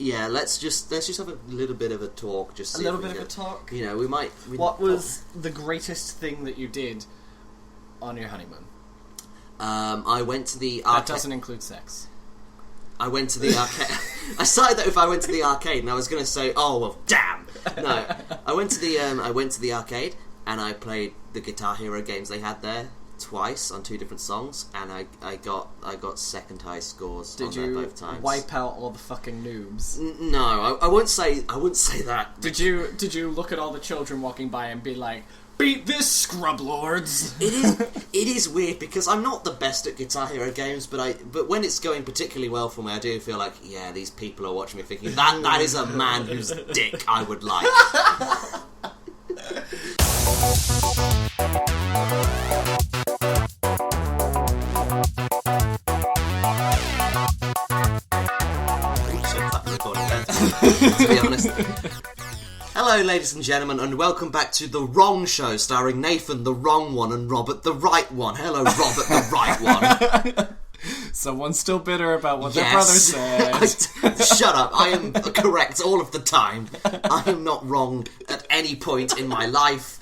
Yeah, let's just have a little bit of a talk. Just see a little bit of a talk. You know, we might. What was the greatest thing that you did on your honeymoon? I went to the arcade. That doesn't include sex. I went to the arcade. I started that if I went to the arcade, and I was going to say, "Oh well, damn." No, I went to the arcade, and I played the Guitar Hero games they had there twice on 2 different songs, and I got second highest scores on there both times. Did you wipe out all the fucking noobs? No, I wouldn't say that. Did you look at all the children walking by and be like, "Beat this, scrub lords"? It is weird because I'm not the best at Guitar Hero games, but when it's going particularly well for me, I do feel like, yeah, these people are watching me thinking that is a man whose dick I would like. To be honest. Hello, ladies and gentlemen, and welcome back to The Wrong Show, starring Nathan, the wrong one, and Robert, the right one. Hello, Robert, the right one. Someone's still bitter about what their brother said. Shut up, I am correct all of the time. I am not wrong at any point in my life.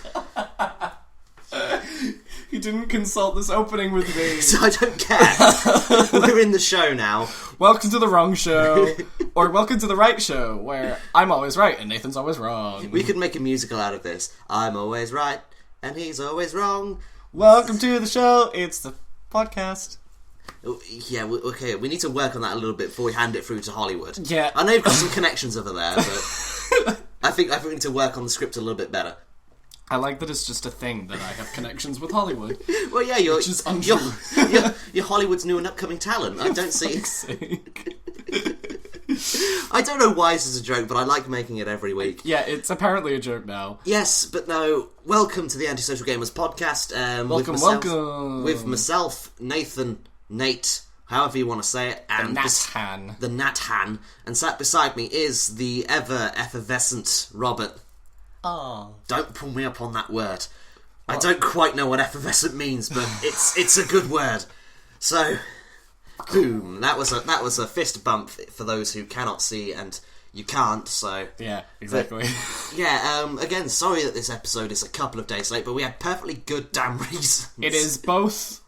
You didn't consult this opening with me. So I don't care. We're in the show now. Welcome to The Wrong Show. Or welcome to The Right Show, where I'm always right and Nathan's always wrong. We could make a musical out of this. I'm always right and he's always wrong. Welcome to the show. It's the podcast. Yeah, okay, we need to work on that a little bit before we hand it through to Hollywood. Yeah. I know you've got some connections over there, but I think we need to work on the script a little bit better. I like that it's just a thing that I have connections with Hollywood. Well, yeah, which is untrue. You're Hollywood's new and upcoming talent. I don't see. I don't know why this is a joke, but I like making it every week. Yeah, it's apparently a joke now. Yes, but no. Welcome to the Antisocial Gamers podcast. Welcome. With myself, Nathan, Nate, however you want to say it, and the Nat Han, and sat beside me is the ever effervescent Robert. Oh. Don't pull me up on that word. What? I don't quite know what effervescent means, but it's a good word. So, boom. That was a fist bump for those who cannot see, and you can't, so... Yeah, exactly. But, yeah, again, sorry that this episode is a couple of days late, but we had perfectly good damn reasons. It is both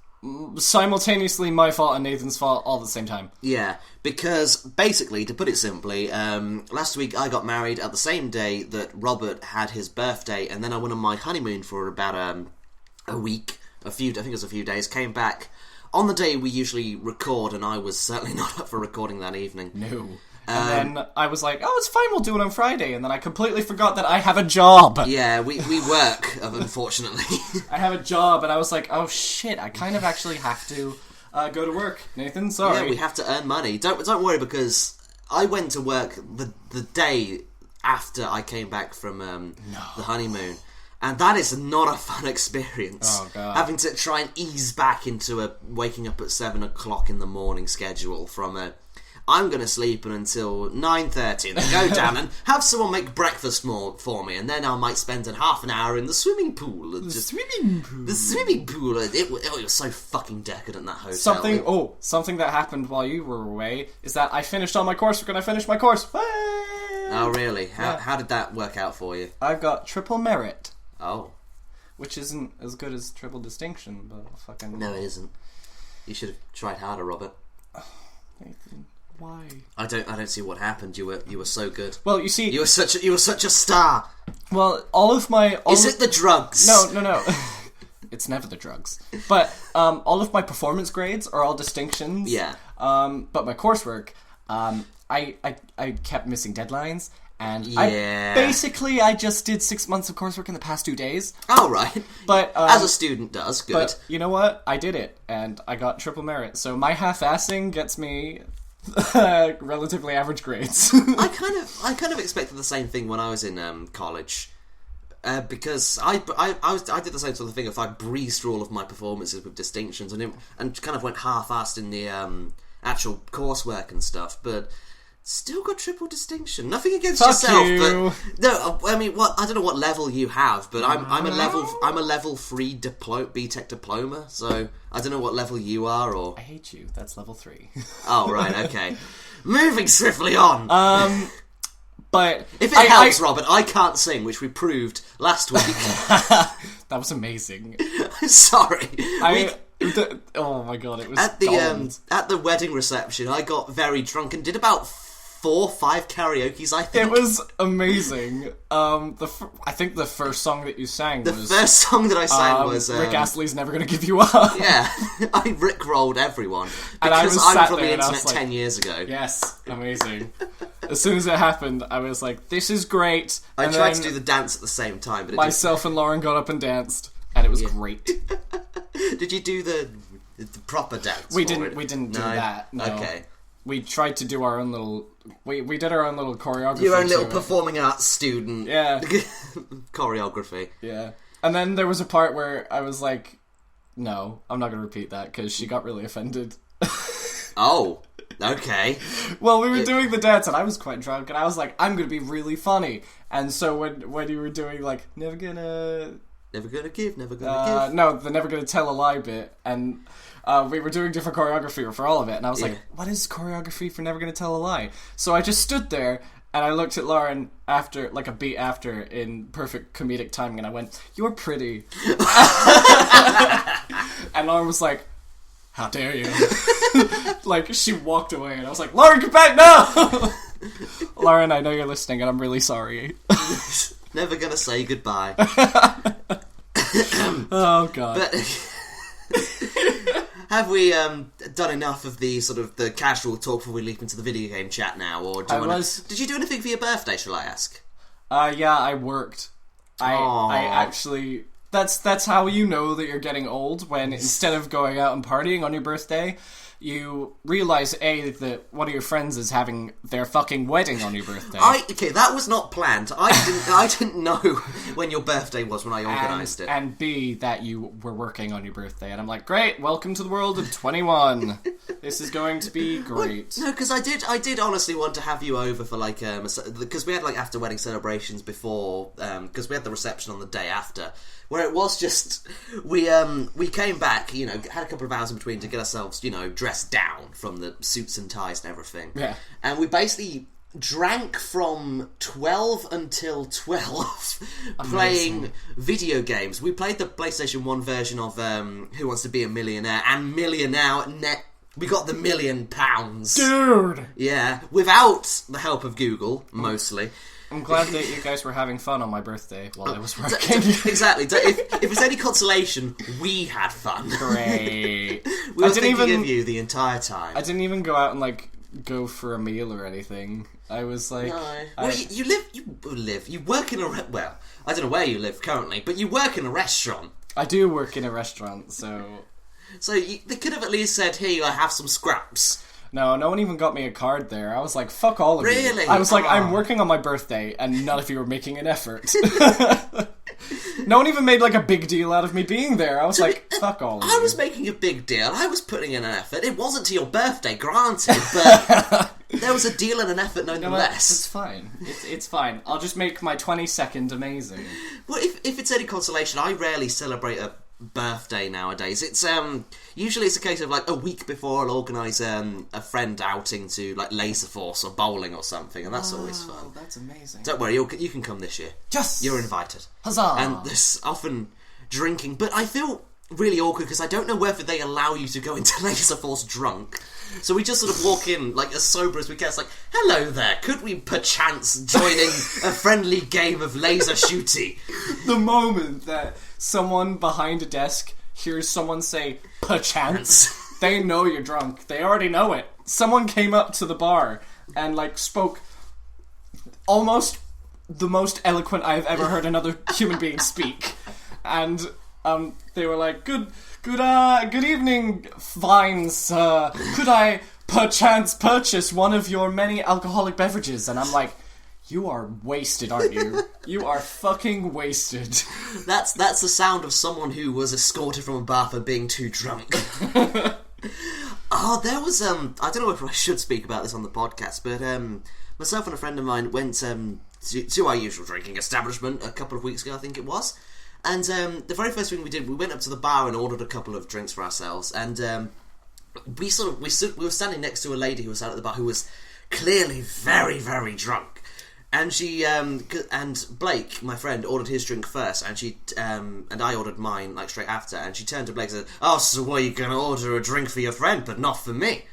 simultaneously my fault and Nathan's fault all at the same time. Yeah, because basically, to put it simply, last week I got married at the same day that Robert had his birthday, and then I went on my honeymoon for about a week, I think it was a few days, came back on the day we usually record, and I was certainly not up for recording that evening. No. And then I was like, oh, it's fine, we'll do it on Friday. And then I completely forgot that I have a job. Yeah, we work, unfortunately. I have a job, and I was like, oh shit, I kind of actually have to go to work. Nathan, sorry. Yeah, we have to earn money. Don't worry, because I went to work the day after I came back from the honeymoon. And that is not a fun experience. Oh, God. Having to try and ease back into a waking up at 7 o'clock in the morning schedule from I'm going to sleep until 9:30 and then go down and have someone make breakfast for me, and then I might spend half an hour in the swimming pool. The swimming pool. It was so fucking decadent, that hotel. Something that happened while you were away is that I finished all my coursework and I finished my course. Oh, really? How did that work out for you? I've got triple merit. Oh. Which isn't as good as triple distinction, but fucking... No, it isn't. You should have tried harder, Robert. Nathan... Why? I don't see what happened. You were so good. Well, you see, you were such a star. Well, Is it the drugs? No. It's never the drugs. But all of my performance grades are all distinctions. Yeah. But my coursework, I kept missing deadlines, and yeah. I just did 6 months of coursework in the past 2 days. Oh, right. But as a student does, good. But you know what? I did it, and I got triple merit. So my half-assing gets me relatively average grades. I kind of expected the same thing when I was in college, because I did the same sort of thing. If I breezed through all of my performances with distinctions and kind of went half-assed in the actual coursework and stuff, but still got triple distinction. Nothing against yourself, but no. I mean, I don't know what level you have, but I'm a level 3 BTEC diploma, so I don't know what level you are. Or I hate you. That's level 3. Oh, right, okay. Moving swiftly on. But if it helps, Robert, I can't sing, which we proved last week. That was amazing. Sorry. Oh my god, it was at the wedding reception. I got very drunk and did about 4 or 5 karaoke's. I think it was amazing. I think the first song that you sang was the first song that I sang was Rick Astley's "Never Gonna Give You Up." Yeah, I rickrolled everyone because I'm from the internet 10 years ago. Yes, amazing. As soon as it happened, I was like, "This is great." I tried to do the dance at the same time, but myself and Lauren got up and danced, and it was great. Did you do the proper dance? We didn't do that. No. Okay. We tried to do our own little. We did our own little choreography. Your own little performing arts student. Yeah. Choreography. Yeah. And then there was a part where I was like, "No, I'm not going to repeat that," because she got really offended. Oh. Okay. Well, we were doing the dance, and I was quite drunk, and I was like, "I'm going to be really funny." And so when you were doing like never gonna give. No, the never gonna tell a lie bit, and we were doing different choreography for all of it, and I was like, "What is choreography for never gonna tell a lie?" So I just stood there, and I looked at Lauren after, like a beat after, in perfect comedic timing, and I went, "You're pretty," and Lauren was like, "How dare you?" Like, she walked away, and I was like, "Lauren, get back now!" Lauren, I know you're listening, and I'm really sorry. Never gonna say goodbye. Oh god. But have we done enough of the sort of the casual talk before we leap into the video game chat now, or did you do anything for your birthday, shall I ask? Yeah, I worked. I actually that's how you know that you're getting old, when instead of going out and partying on your birthday, you realise, A, that one of your friends is having their fucking wedding on your birthday. Okay, that was not planned. I didn't know when your birthday was when I organised it. And B, that you were working on your birthday. And I'm like, great, welcome to the world of 21. This is going to be great. Well, no, because I did honestly want to have you over for like, because we had like after wedding celebrations before, because we had the reception on the day after, where it was just, we came back, you know, had a couple of hours in between to get ourselves, you know, dressed down from the suits and ties and everything. Yeah. And we basically drank from 12 until 12 playing video games. We played the PlayStation 1 version of Who Wants to Be a Millionaire, and we got the £1 million. Dude! Yeah, without the help of Google, mostly. I'm glad that you guys were having fun on my birthday while I was working. Exactly. If it's any consolation, we had fun. Great. We were thinking of you the entire time. I didn't even go out and like go for a meal or anything. I was like, no. Well, you work in a well, I don't know where you live currently, but you work in a restaurant. I do work in a restaurant, so they could have at least said, "Hey, I have some scraps." No one even got me a card there. I was like, fuck all of you. Really? I was like, I'm working on my birthday, and none of you were making an effort. No one even made like a big deal out of me being there. I was like, fuck all of you. I was making a big deal. I was putting in an effort. It wasn't to your birthday, granted, but there was a deal and an effort nonetheless. It's fine. It's fine. I'll just make my 22nd amazing. Well, if it's any consolation, I rarely celebrate a birthday nowadays. It's usually it's a case of like a week before I'll organise a friend outing to like Laser Force or bowling or something, and that's always fun. That's amazing. Don't worry, you can come this year. Yes, you're invited. Huzzah! And there's often drinking, but I feel really awkward because I don't know whether they allow you to go into Laser Force drunk. So we just sort of walk in, like, as sober as we can. It's like, hello there, could we perchance join in a friendly game of laser shooty? The moment that someone behind a desk hears someone say, perchance, they know you're drunk. They already know it. Someone came up to the bar and, like, spoke almost the most eloquent I've ever heard another human being speak. And they were like, Good evening, fine sir. Could I perchance purchase one of your many alcoholic beverages? And I'm like, you are wasted, aren't you? You are fucking wasted. That's the sound of someone who was escorted from a bar for being too drunk. There was I don't know if I should speak about this on the podcast, but myself and a friend of mine went to our usual drinking establishment a couple of weeks ago, I think it was. And the very first thing we did, we went up to the bar and ordered a couple of drinks for ourselves. And we were standing next to a lady who was out at the bar who was clearly very, very drunk. And she, and Blake, my friend, ordered his drink first, and and I ordered mine, like, straight after, and she turned to Blake and said, "Oh, so what, you gonna order a drink for your friend, but not for me?"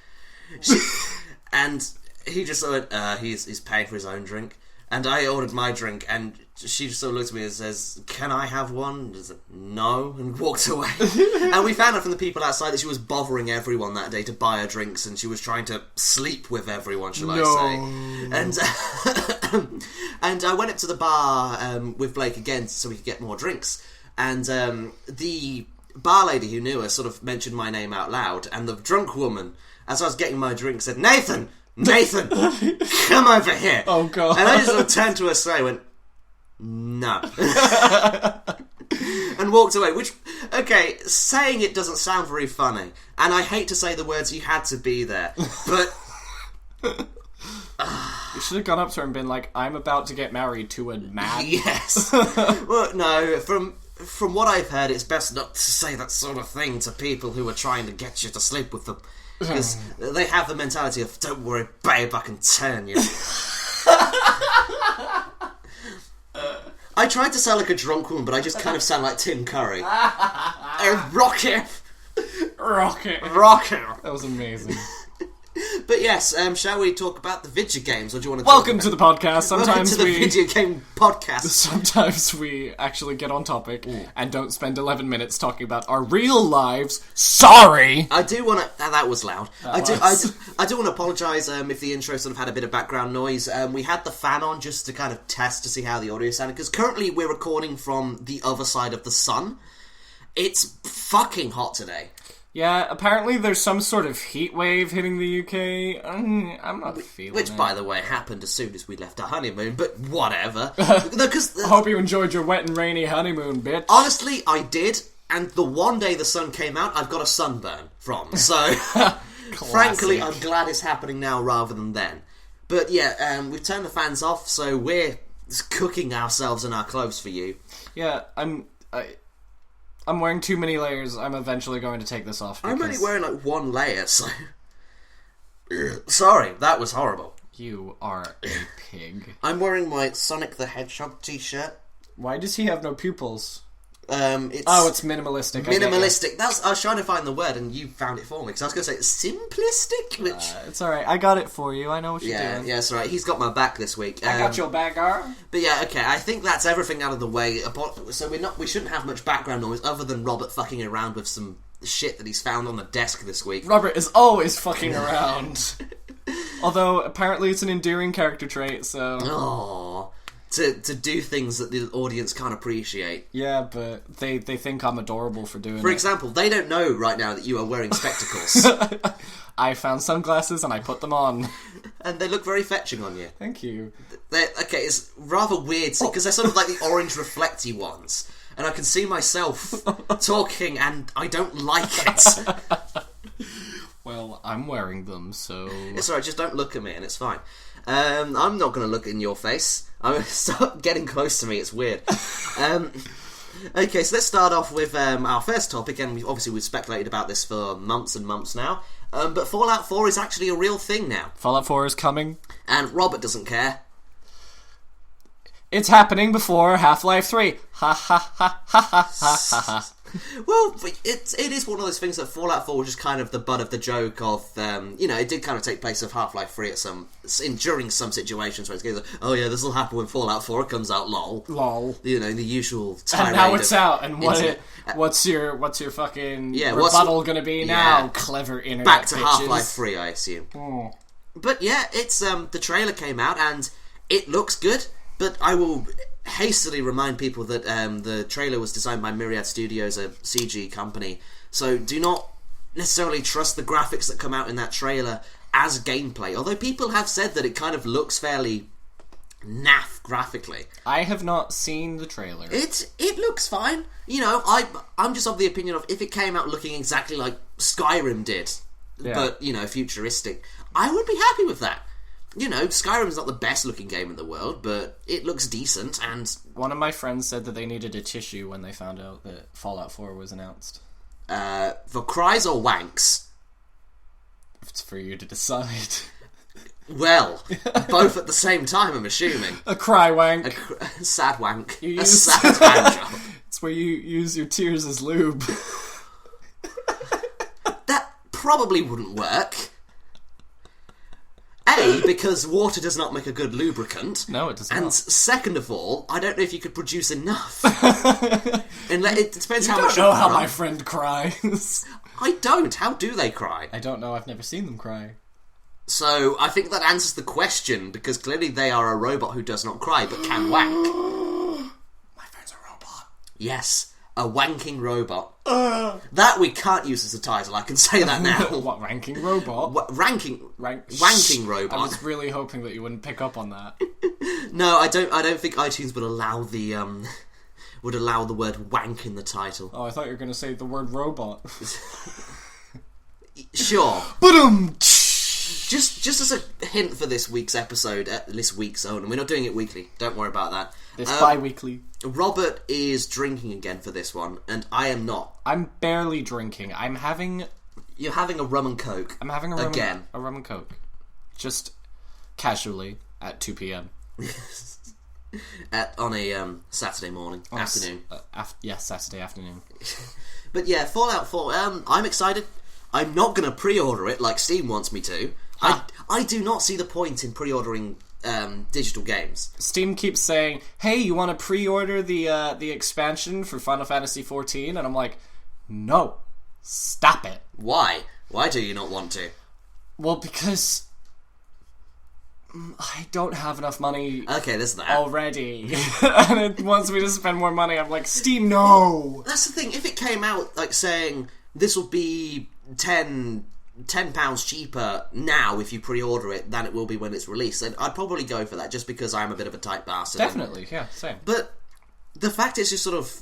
And he just sort of, he's paying for his own drink, and I ordered my drink, and she just sort of looked at me and says, "Can I have one?" And I said, "No," and walked away. And we found out from the people outside that she was bothering everyone that day to buy her drinks, and she was trying to sleep with everyone, shall I say. And I went up to the bar with Blake again so we could get more drinks. And the bar lady who knew us sort of mentioned my name out loud, and the drunk woman, as I was getting my drink, said, Nathan, come over here." Oh, God. And I just sort of turned to her straight and went, "No." And walked away, which, okay, saying it doesn't sound very funny, and I hate to say the words "you had to be there," but you should have gone up to her and been like, "I'm about to get married to a man." yes. Well, no, from what I've heard, it's best not to say that sort of thing to people who are trying to get you to sleep with them, because they have the mentality of, "Don't worry, babe, I can turn you." I tried to sound like a drunk woman, but I just kind of sound like Tim Curry. Rocket! That was amazing. But yes, shall we talk about the video games, or do you want to Welcome to the podcast. Welcome to the video game podcast. Sometimes we actually get on topic and don't spend 11 minutes talking about our real lives. Sorry! I do want to... That was loud. I do want to apologise if the intro sort of had a bit of background noise. We had the fan on just to kind of test to see how the audio sounded, because currently we're recording from the other side of the sun. It's fucking hot today. Yeah, apparently there's some sort of heat wave hitting the UK. I'm not feeling Which, it. by the way, happened as soon as we left our honeymoon, but whatever. Because I hope you enjoyed your wet and rainy honeymoon, bitch. honestly, I did, and the one day the sun came out, I've got a sunburn from, so frankly, I'm glad it's happening now rather than then. But yeah, we've turned the fans off, so we're cooking ourselves in our clothes for you. Yeah, I'm wearing too many layers. I'm eventually going to take this off. I'm only wearing like one layer, so... Sorry, that was horrible. You are a pig. I'm wearing my Sonic the Hedgehog t-shirt. Why does he have no pupils? It's minimalistic. minimalistic. I was trying to find the word, and you found it for me, because I was going to say simplistic, which... it's alright. I got it for you. I know what you're doing. Yeah, that's right. He's got my back this week. I got your back, arm. But yeah, okay, I think that's everything out of the way. So we shouldn't have much background noise other than Robert fucking around with some shit that he's found on the desk this week. Robert is always fucking around. Although, apparently it's an endearing character trait, so... Aww. To do things that the audience can't appreciate. Yeah, but they think I'm adorable for doing it. For example, they don't know right now that you are wearing spectacles. I found sunglasses and I put them on. And they look very fetching on you. Thank you. Okay, it's rather weird, because they're sort of like the orange reflecty ones. And I can see myself talking, and I don't like it. Well, I'm wearing them, so... It's alright, just don't look at me, and it's fine. I'm not going to look in your face. Stop getting close to me, it's weird. Okay, so let's start off with our first topic, and we've speculated about this for months and months now. But Fallout 4 is actually a real thing now. Fallout 4 is coming. And Robert doesn't care. It's happening before Half-Life 3. Ha ha ha ha ha ha ha. Well, it is one of those things that Fallout 4 was just kind of the butt of the joke of, it did kind of take place of Half-Life 3 during some situations where it's going, oh yeah, this will happen when Fallout 4 comes out, lol. Lol. The usual tirade. And now it's out, and what's your fucking rebuttal gonna be now? Clever internet back to bitches. Half-Life 3, I assume. Oh. But yeah, it's, the trailer came out, and it looks good, but I will hastily remind people that the trailer was designed by Myriad Studios, a CG company, so do not necessarily trust the graphics that come out in that trailer as gameplay, although people have said that it kind of looks fairly naff graphically. I have not seen the trailer. It looks fine. I'm just of the opinion of, if it came out looking exactly like Skyrim did, but, futuristic, I would be happy with that. Skyrim's not the best looking game in the world, but it looks decent, and... One of my friends said that they needed a tissue when they found out that Fallout 4 was announced. For cries or wanks? It's for you to decide. Well, both at the same time, I'm assuming. A cry wank. A sad wank. You A use- sad hand job. It's where you use your tears as lube. That probably wouldn't work. A, because water does not make a good lubricant. No, it does And not. second of all, I don't know if you could produce enough. And it depends You how don't much. know you how run. my friend cries. I don't. How do they cry? I don't know. I've never seen them cry. So I think that answers the question, because clearly they are a robot who does not cry but can wank. My friend's a robot. Yes, a wanking robot. That we can't use as a title. I can say that now. What, ranking robot? Wanking robot. I was really hoping that you wouldn't pick up on that. No, I don't think iTunes would allow the word wank in the title. Oh, I thought you were going to say the word robot. Sure. Boom. Just as a hint for this week's episode, this week's own, and we're not doing it weekly. Don't worry about that. It's bi-weekly. Robert is drinking again for this one, and I am not. I'm barely drinking. You're having a rum and coke. I'm having a rum again. A rum and coke. Just casually at 2 p.m. On a Saturday morning, afternoon. Saturday afternoon. But yeah, Fallout 4, I'm excited. I'm not going to pre-order it like Steam wants me to. I do not see the point in pre-ordering digital games. Steam keeps saying, "Hey, you want to pre-order the expansion for Final Fantasy XIV?" And I'm like, "No, stop it." Why? Why do you not want to? Well, because I don't have enough money Okay, there's that. already, and it wants me to spend more money. I'm like, Steam, no. That's the thing. If it came out like saying this will be £10 cheaper now if you pre-order it than it will be when it's released, then I'd probably go for that, just because I'm a bit of a tight bastard. Definitely, yeah, same. But the fact is just sort of,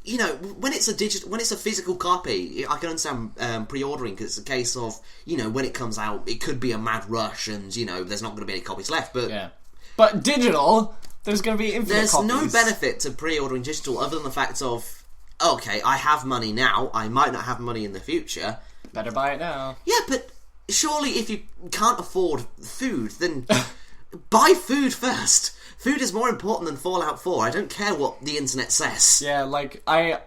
you know, when it's a physical copy, I can understand pre-ordering, because it's a case of, you know, when it comes out, it could be a mad rush, and you know, there's not going to be any copies left. But Yeah, but digital, there's going to be infinite there's copies. no benefit to pre-ordering digital other than the fact of, okay, I have money now, I might not have money in the future. Better buy it now. Yeah, but surely if you can't afford food, then buy food first. Food is more important than Fallout 4. I don't care what the internet says. Yeah, like, I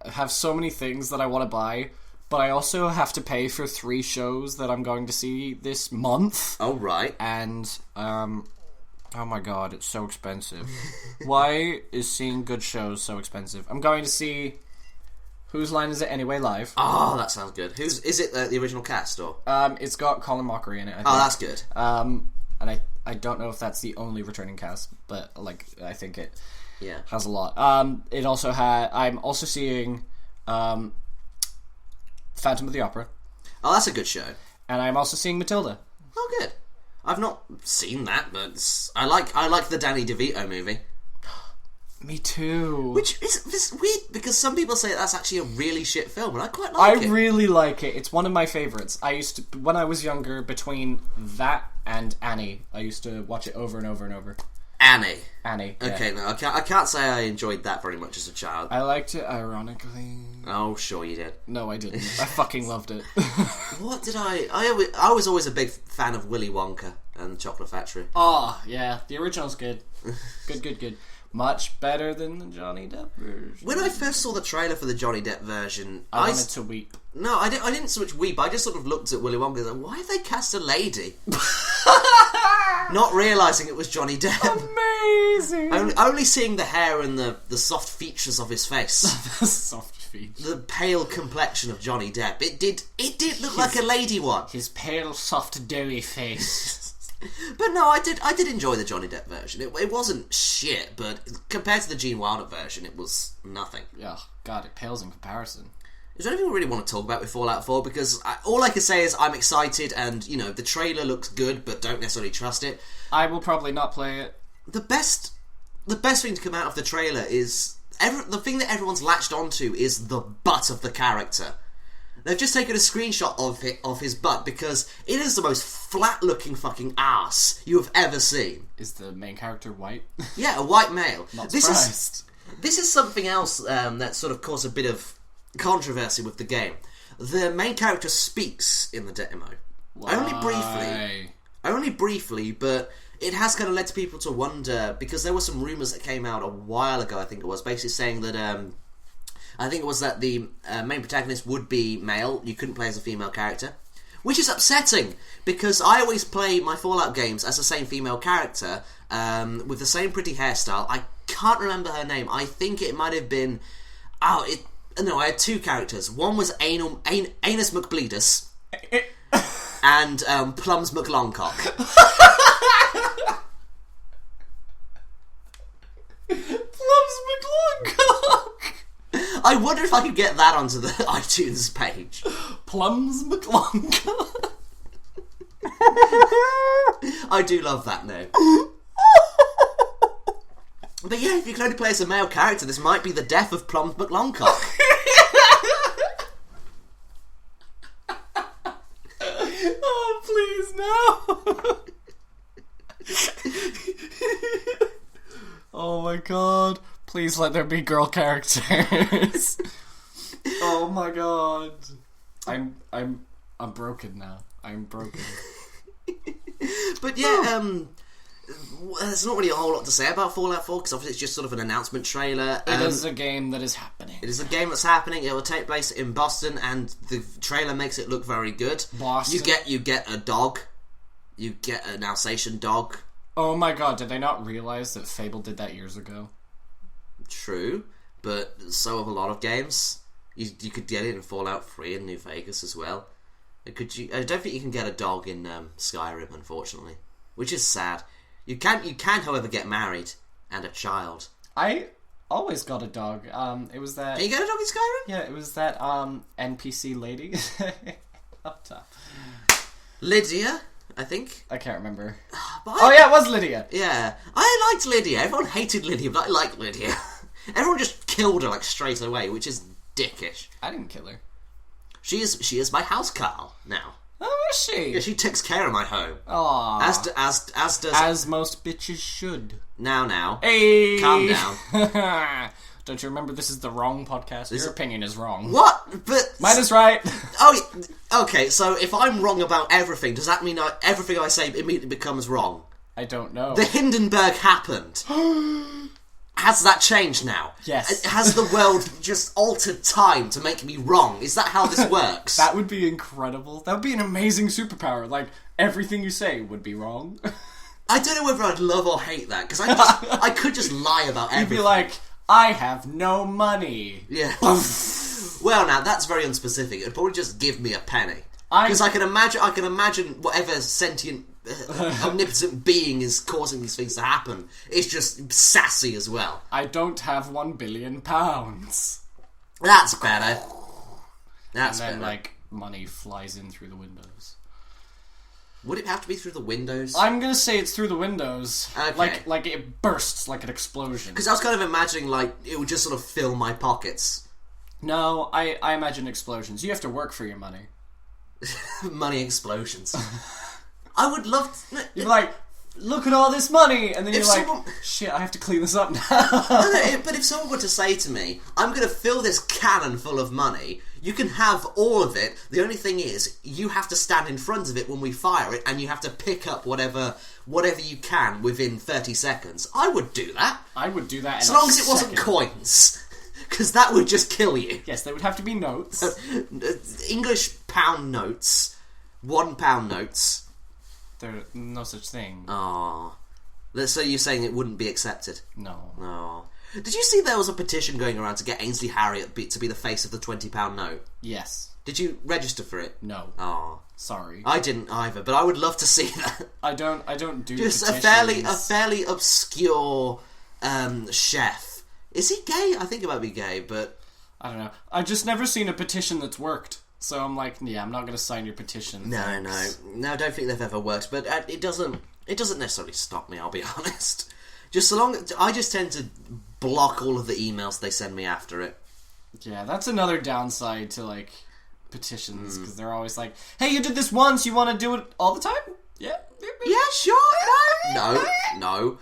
have so many things that I want to buy, but I also have to pay for 3 shows that I'm going to see this month. Oh, right. And, oh my god, it's so expensive. Why is seeing good shows so expensive? I'm going to see Whose Line Is It Anyway live. Oh, that sounds good. Is it the original cast, or? It's got Colin Mockery in it, I think. Oh, that's good. And I don't know if that's the only returning cast, but, like, I think it Yeah. has a lot. It also I'm also seeing Phantom of the Opera, Oh, that's a good show. and I'm also seeing Matilda. Oh, good. I've not seen that, but I like the Danny DeVito movie. Me too. Which is weird, because some people say that's actually a really shit film, and I quite like I it. really like it. It's one of my favorites. I used to, when I was younger, between that and Annie, I used to watch it over and over and over. Annie. Annie. Yeah. Okay, no, I can't say I enjoyed that very much as a child. I liked it ironically. Oh, sure you did. No, I didn't. I fucking loved it. What did I was always a big fan of Willy Wonka and the Chocolate Factory. Oh, yeah. The original's good. Good. Much better than the Johnny Depp version. When I first saw the trailer for the Johnny Depp version, I wanted to weep. No, I didn't so much weep. I just sort of looked at Willy Wonka and was like, why have they cast a lady? Not realising it was Johnny Depp. Amazing! Only seeing the hair and the soft features of his face. Soft feet. The pale complexion of Johnny Depp. It did look like a lady one. His pale, soft, doughy face. But no, I did enjoy the Johnny Depp version. It wasn't shit, but compared to the Gene Wilder version, it was nothing. Yeah, God, it pales in comparison. Is there anything we really want to talk about with Fallout 4? Because all I can say is I'm excited, and, you know, the trailer looks good, but don't necessarily trust it. I will probably not play it. The best thing to come out of the trailer is... the thing that everyone's latched onto is the butt of the character. They've just taken a screenshot of his butt, because it is the most flat-looking fucking ass you have ever seen. Is the main character white? Yeah, a white male. Not surprised. This is something else that sort of caused a bit of controversy with the game. The main character speaks in the demo. Why? Only briefly, but it has kind of led to people to wonder, because there were some rumours that came out a while ago, I think it was, basically saying that, I think it was that the main protagonist would be male, you couldn't play as a female character. Which is upsetting, because I always play my Fallout games as the same female character, with the same pretty hairstyle. I can't remember her name. I think it might have been... No, I had two characters. One was Anus McBleedus, and Plums McLongcock. Plums McLongcock! I wonder if I could get that onto the iTunes page. Plums McLongcock. I do love that name. But yeah, if you can only play as a male character, this might be the death of Plums McLongcock. Oh, please, no! Oh my god. Please let there be girl characters. Oh my god. I'm broken now. I'm broken. But yeah, there's not really a whole lot to say about Fallout 4, because obviously it's just sort of an announcement trailer. It is a game that is happening. It is a game that's happening. It will take place in Boston, and the trailer makes it look very good. Boston. You get a dog. You get an Alsatian dog. Oh my god, did they not realize that Fable did that years ago? True, but so have a lot of games. You could get it in Fallout 3 in New Vegas as well. I don't think you can get a dog in Skyrim, unfortunately, which is sad. You can, however, get married and a child. I always got a dog. It was that. Can you get a dog in Skyrim? Yeah, it was that NPC lady up top. Lydia, I think. I can't remember. Oh yeah, it was Lydia. Yeah, I liked Lydia. Everyone hated Lydia, but I liked Lydia. Everyone just killed her like straight away, which is dickish. I didn't kill her. She is my house Carl now. Oh, is she? Yeah, she takes care of my home. Aww. As does... As most bitches should. Now. Hey! Calm down. Don't you remember this is the wrong podcast? Your opinion is wrong. What? But... Mine is right. Oh, okay, so if I'm wrong about everything, does that mean everything I say immediately becomes wrong? I don't know. The Hindenburg happened. Has that changed now? Yes. Has the world just altered time to make me wrong? Is that how this works? That would be incredible. That would be an amazing superpower. Like, everything you say would be wrong. I don't know whether I'd love or hate that, because I could just lie about everything. You'd be like, I have no money. Yeah. Well, now, that's very unspecific. It'd probably just give me a penny. Because I can imagine whatever sentient, omnipotent being is causing these things to happen. It's just sassy as well. I don't have £1 billion. That's better. That's and then, better. like, money flies in through the windows. Would it have to be through the windows? I'm gonna say it's through the windows. Okay. Like it bursts like an explosion. Because I was kind of imagining, like, it would just sort of fill my pockets. No, I imagine explosions. You have to work for your money. Money explosions. I would love to... You're like, look at all this money! And then you're like, someone... shit, I have to clean this up now. But if someone were to say to me, I'm going to fill this cannon full of money, you can have all of it, the only thing is, you have to stand in front of it when we fire it, and you have to pick up whatever you can within 30 seconds. I would do that. I would do that in as long as it wasn't coins. Because that would just kill you. Yes, they would have to be notes. English pound notes. £1 notes. There's no such thing. Oh. So you're saying it wouldn't be accepted? No. Oh. Did you see there was a petition going around to get Ainsley Harriott to be the face of the £20 note? Yes. Did you register for it? No. Oh. Sorry. I didn't either, but I would love to see that. I don't do just petitions. a fairly obscure chef. Is he gay? I think he might be gay, but... I don't know. I've just never seen a petition that's worked. So I'm like, yeah, I'm not going to sign your petition. No, thanks. I don't think they've ever worked, but it doesn't necessarily stop me, I'll be honest. Just so long... I just tend to block all of the emails they send me after it. Yeah, that's another downside to, like, petitions, because they're always like, hey, you did this once, you want to do it all the time? Yeah. Yeah, sure. No.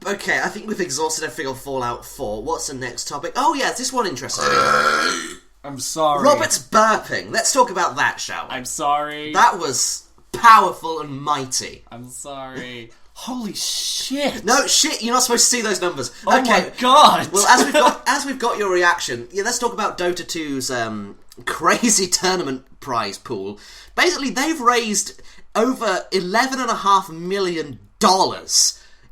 Okay, I think we've exhausted everything on Fallout 4. What's the next topic? Oh, yeah, this one interesting. I'm sorry. Robert's burping. Let's talk about that, shall we? I'm sorry. That was powerful and mighty. I'm sorry. Holy shit! No, shit, you're not supposed to see those numbers. Oh my god! Well, as we've got your reaction, let's talk about Dota 2's crazy tournament prize pool. Basically, they've raised over $11.5 million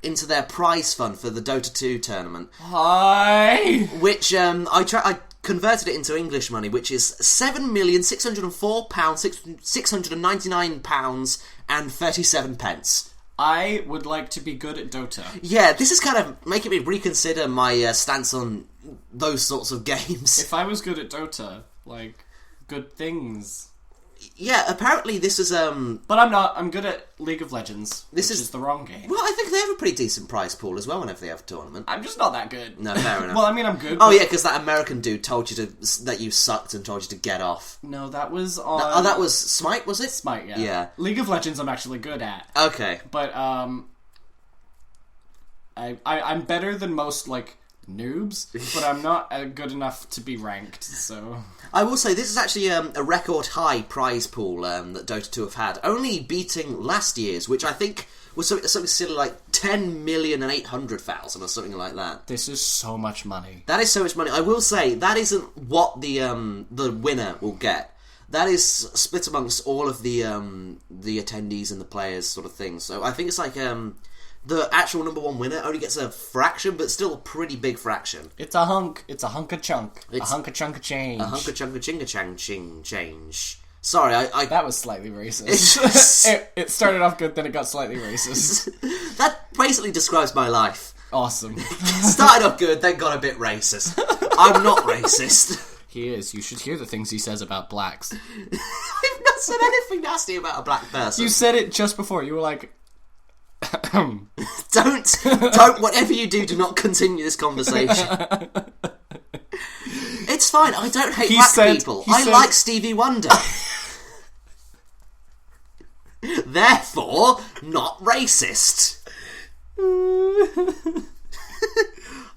into their prize fund for the Dota 2 tournament. Hi! Which I converted it into English money, which is £7,604,699 and 37 pence. I would like to be good at Dota. Yeah, this is kind of making me reconsider my stance on those sorts of games. If I was good at Dota, like, good things. Yeah, apparently this is But I'm not. I'm good at League of Legends. Which is the wrong game. Well, I think they have a pretty decent prize pool as well whenever they have a tournament. I'm just not that good. No, fair enough. Well, I mean, I'm good. Oh, yeah, because that American dude told you that you sucked and told you to get off. No, that was on... that was Smite, was it? Smite, yeah. Yeah. League of Legends I'm actually good at. Okay. But, I'm better than most, like, noobs, but I'm not good enough to be ranked, so... I will say, this is actually a record high prize pool that Dota 2 have had, only beating last year's, which I think was something silly like 10,800,000 or something like that. This is so much money. That is so much money. I will say, that isn't what the winner will get. That is split amongst all of the attendees and the players sort of thing. So I think it's like... the actual number one winner only gets a fraction, but still a pretty big fraction. It's a hunk. It's a hunk of chunk. A hunk of chunk of change. A hunk of chunk of chinga chang ching change. Sorry, I That was slightly racist. it started off good, then it got slightly racist. That basically describes my life. Awesome. Started off good, then got a bit racist. I'm not racist. He is. You should hear the things he says about blacks. I've not said anything nasty about a black person. You said it just before. You were like... Don't, whatever you do not continue this conversation. It's fine, I don't hate black people. I like Stevie Wonder. Therefore, not racist.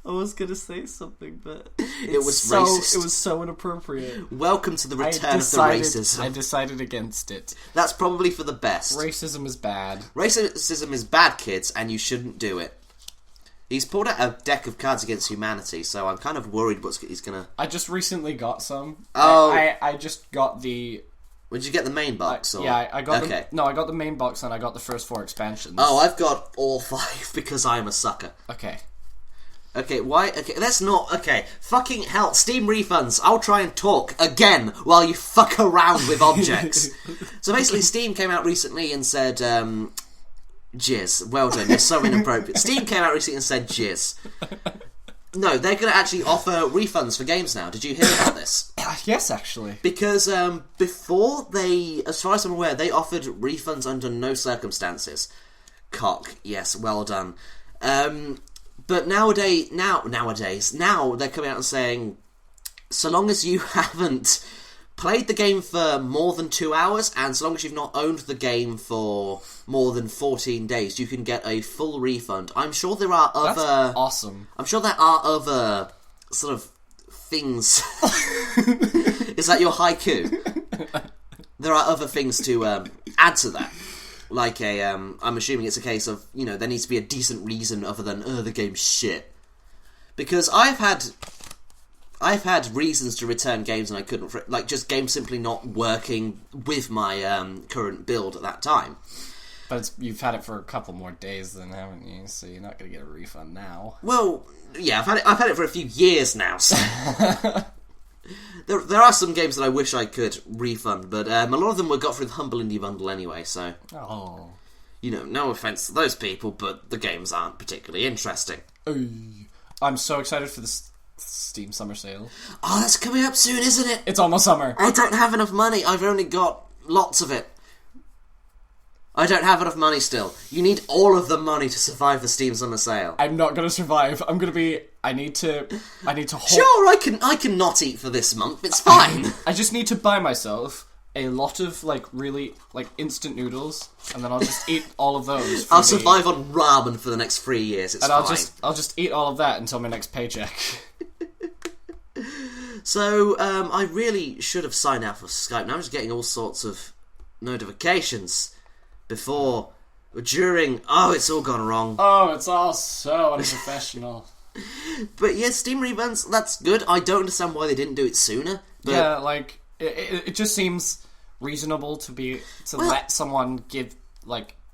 I was gonna say something, but it was racist. It was so inappropriate. Welcome to the return of the racism. I decided against it. That's probably for the best. Racism is bad. Racism is bad, kids, and you shouldn't do it. He's pulled out a deck of Cards Against Humanity, so I'm kind of worried he's gonna... I just recently got some. Oh. I just got the... Did you get the main box? Or? Yeah, I got okay. I got the main box and I got the first 4 expansions. Oh, I've got all 5 because I am a sucker. Okay. Okay, why? Okay, let's not... Okay, fucking hell, Steam refunds. I'll try and talk again while you fuck around with objects. So basically, Steam came out recently and said... jizz. Well done, you're so inappropriate. Steam came out recently and said jizz. No, they're going to actually offer refunds for games now. Did you hear about this? Yes, actually. Because before they... As far as I'm aware, they offered refunds under no circumstances. Cock. Yes, well done. But nowadays, now they're coming out and saying, so long as you haven't played the game for more than 2 hours, and so long as you've not owned the game for more than 14 days, you can get a full refund. I'm sure there are other... That's awesome. I'm sure there are other sort of things... Is that your haiku? There are other things to add to that. Like I'm assuming it's a case of, there needs to be a decent reason other than, the game's shit. Because I've had reasons to return games and I couldn't, like just games simply not working with my current build at that time. But you've had it for a couple more days then, haven't you? So you're not going to get a refund now. Well, yeah, I've had it for a few years now, so... There are some games that I wish I could refund, but a lot of them were got through the Humble Indie Bundle anyway, so... Oh. No offense to those people, but the games aren't particularly interesting. I'm so excited for the Steam Summer Sale. Oh, that's coming up soon, isn't it? It's almost summer. I don't have enough money. I've only got lots of it. I don't have enough money still. You need all of the money to survive the Steam Summer Sale. I'm not going to survive. I'm going to be... I need to hold... Sure, I can not eat for this month. It's fine. I just need to buy myself a lot of, really, instant noodles, and then I'll just eat all of those. I'll survive on ramen for the next 3 years. It's fine. I'll just eat all of that until my next paycheck. So, I really should have signed out for Skype. Now I'm just getting all sorts of notifications. before, during. Oh, it's all gone wrong. Oh, it's all so unprofessional. But yeah, Steam refunds, that's good. I don't understand why they didn't do it sooner. But... Yeah, like, it just seems reasonable to let someone get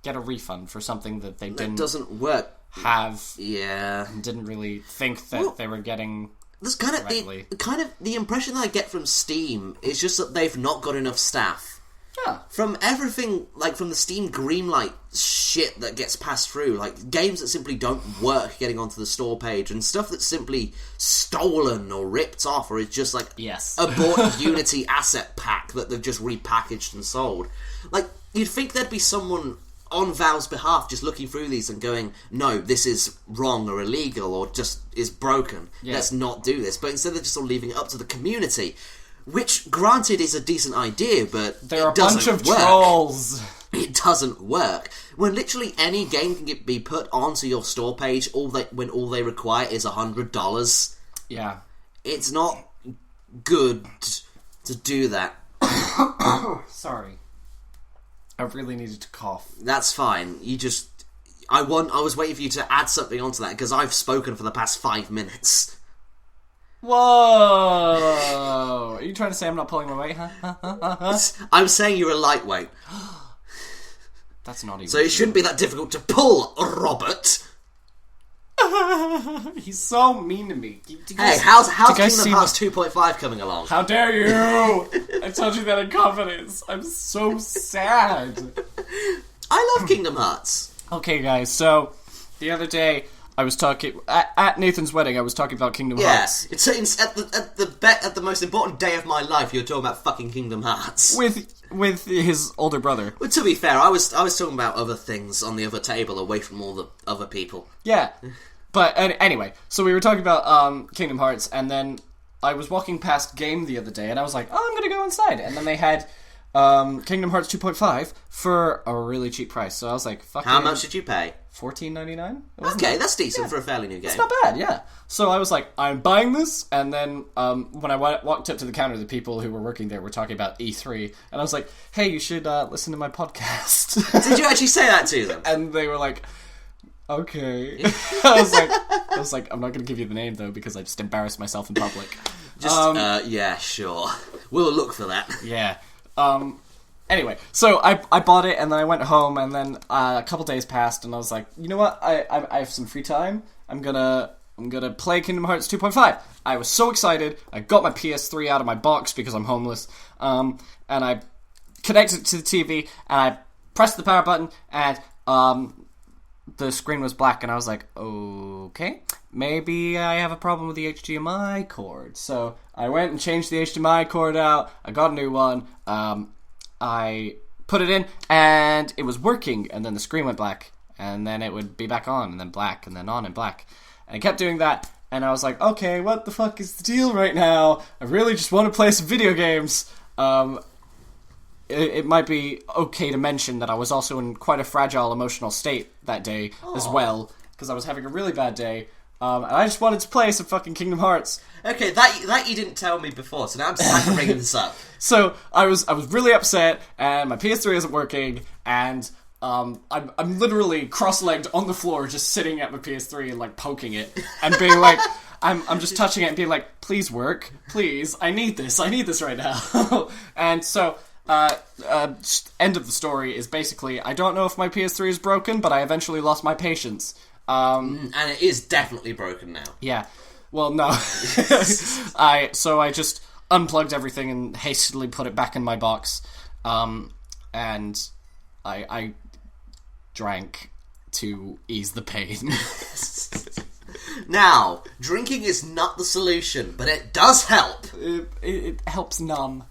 a refund for something that they didn't... doesn't work. ...have... Yeah. ...and didn't really think that they were getting... There's kind of the impression that I get from Steam is just that they've not got enough staff. Yeah. From everything, like from the Steam Greenlight shit that gets passed through, like games that simply don't work getting onto the store page, and stuff that's simply stolen or ripped off, or is just like a bought Unity asset pack that they've just repackaged and sold. Like, you'd think there'd be someone on Valve's behalf just looking through these and going, no, this is wrong or illegal or just is broken. Yeah. Let's not do this. But instead they're just all leaving it up to the community. Which, granted, is a decent idea, but they're a bunch of trolls. It doesn't work. When literally any game can be put onto your store page when all they require is $100. Yeah. It's not good to do that. Sorry. I really needed to cough. That's fine. I was waiting for you to add something onto that, because I've spoken for the past 5 minutes. Whoa! Are you trying to say I'm not pulling my weight, huh? I'm saying you're a lightweight. That's not even so it shouldn't be that difficult to pull, Robert. He's so mean to me. Hey, how's Kingdom Hearts 2.5 coming along? How dare you! I told you that in confidence. I'm so sad. I love Kingdom Hearts. Okay, guys, so the other day I was talking at Nathan's wedding. I was talking about Kingdom Hearts. It's at the most important day of my life. You're talking about fucking Kingdom Hearts with his older brother. Well, to be fair, I was talking about other things on the other table, away from all the other people. Yeah, but anyway, so we were talking about Kingdom Hearts, and then I was walking past Game the other day, and I was like, oh, I'm gonna go inside, and then they had Kingdom Hearts 2.5 for a really cheap price. So I was like, fuck. How much did you pay? $14.99. Okay, that's decent for a fairly new game. It's not bad, yeah. So I was like, I'm buying this, and then when I walked up to the counter, the people who were working there were talking about E3, and I was like, hey, you should listen to my podcast. Did you actually say that to them? And they were like, okay. I was like, I'm not going to give you the name, though, because I just embarrassed myself in public. Yeah, sure. We'll look for that. Yeah. Anyway, so I bought it, and then I went home, and then a couple days passed, and I was like, you know what? I have some free time. I'm gonna play Kingdom Hearts 2.5. I was so excited. I got my PS3 out of my box because I'm homeless, and I connected it to the TV, and I pressed the power button, and the screen was black, and I was like, okay, maybe I have a problem with the HDMI cord. So I went and changed the HDMI cord out. I got a new one. I put it in, and it was working, and then the screen went black, and then it would be back on, and then black, and then on and black. And I kept doing that, and I was like, okay, what the fuck is the deal right now? I really just want to play some video games. It might be okay to mention that I was also in quite a fragile emotional state that day as well, because I was having a really bad day. And I just wanted to play some fucking Kingdom Hearts. Okay, that you didn't tell me before, so now I'm just bringing this up. So I was really upset, and my PS3 isn't working, and I'm literally cross-legged on the floor, just sitting at my PS3 and like poking it, and being like, I'm just touching it and being like, please work, please, I need this right now. And so end of the story is basically, I don't know if my PS3 is broken, but I eventually lost my patience. And it is definitely broken now. Yeah. Well, no. I just unplugged everything and hastily put it back in my box. And I drank to ease the pain. Now, drinking is not the solution, but it does help. It helps numb.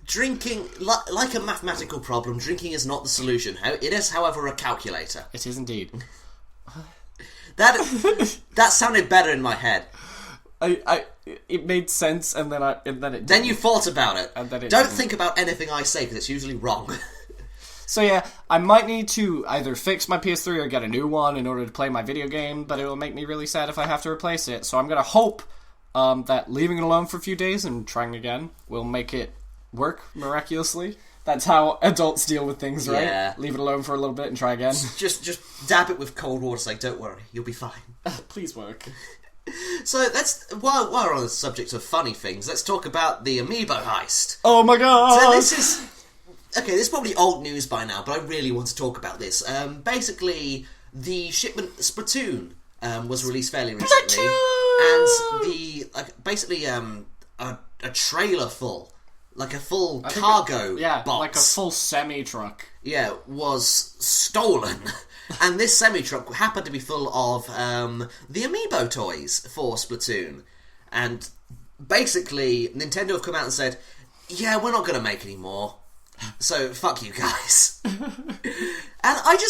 Drinking, like a mathematical problem, drinking is not the solution. It is, however, a calculator. It is indeed. That sounded better in my head. It made sense, and then it didn't. Then you thought about it. And then it Don't didn't. think about anything I say, because it's usually wrong. So yeah, I might need to either fix my PS3 or get a new one in order to play my video game, but it will make me really sad if I have to replace it. So I'm going to hope that leaving it alone for a few days and trying again will make it work miraculously. That's how adults deal with things, right? Yeah. Leave it alone for a little bit and try again. Just dab it with cold water, say, don't worry, you'll be fine. Please work. So let's, while we're on the subject of funny things, let's talk about the Amiibo heist. Oh my god! So this is probably old news by now, but I really want to talk about this. Basically, the shipment Splatoon was released fairly recently, and a trailer full. Like a full cargo box. Like a full semi-truck. Yeah, was stolen. And this semi-truck happened to be full of the Amiibo toys for Splatoon. And basically, Nintendo have come out and said, yeah, we're not going to make any more. So, fuck you guys. And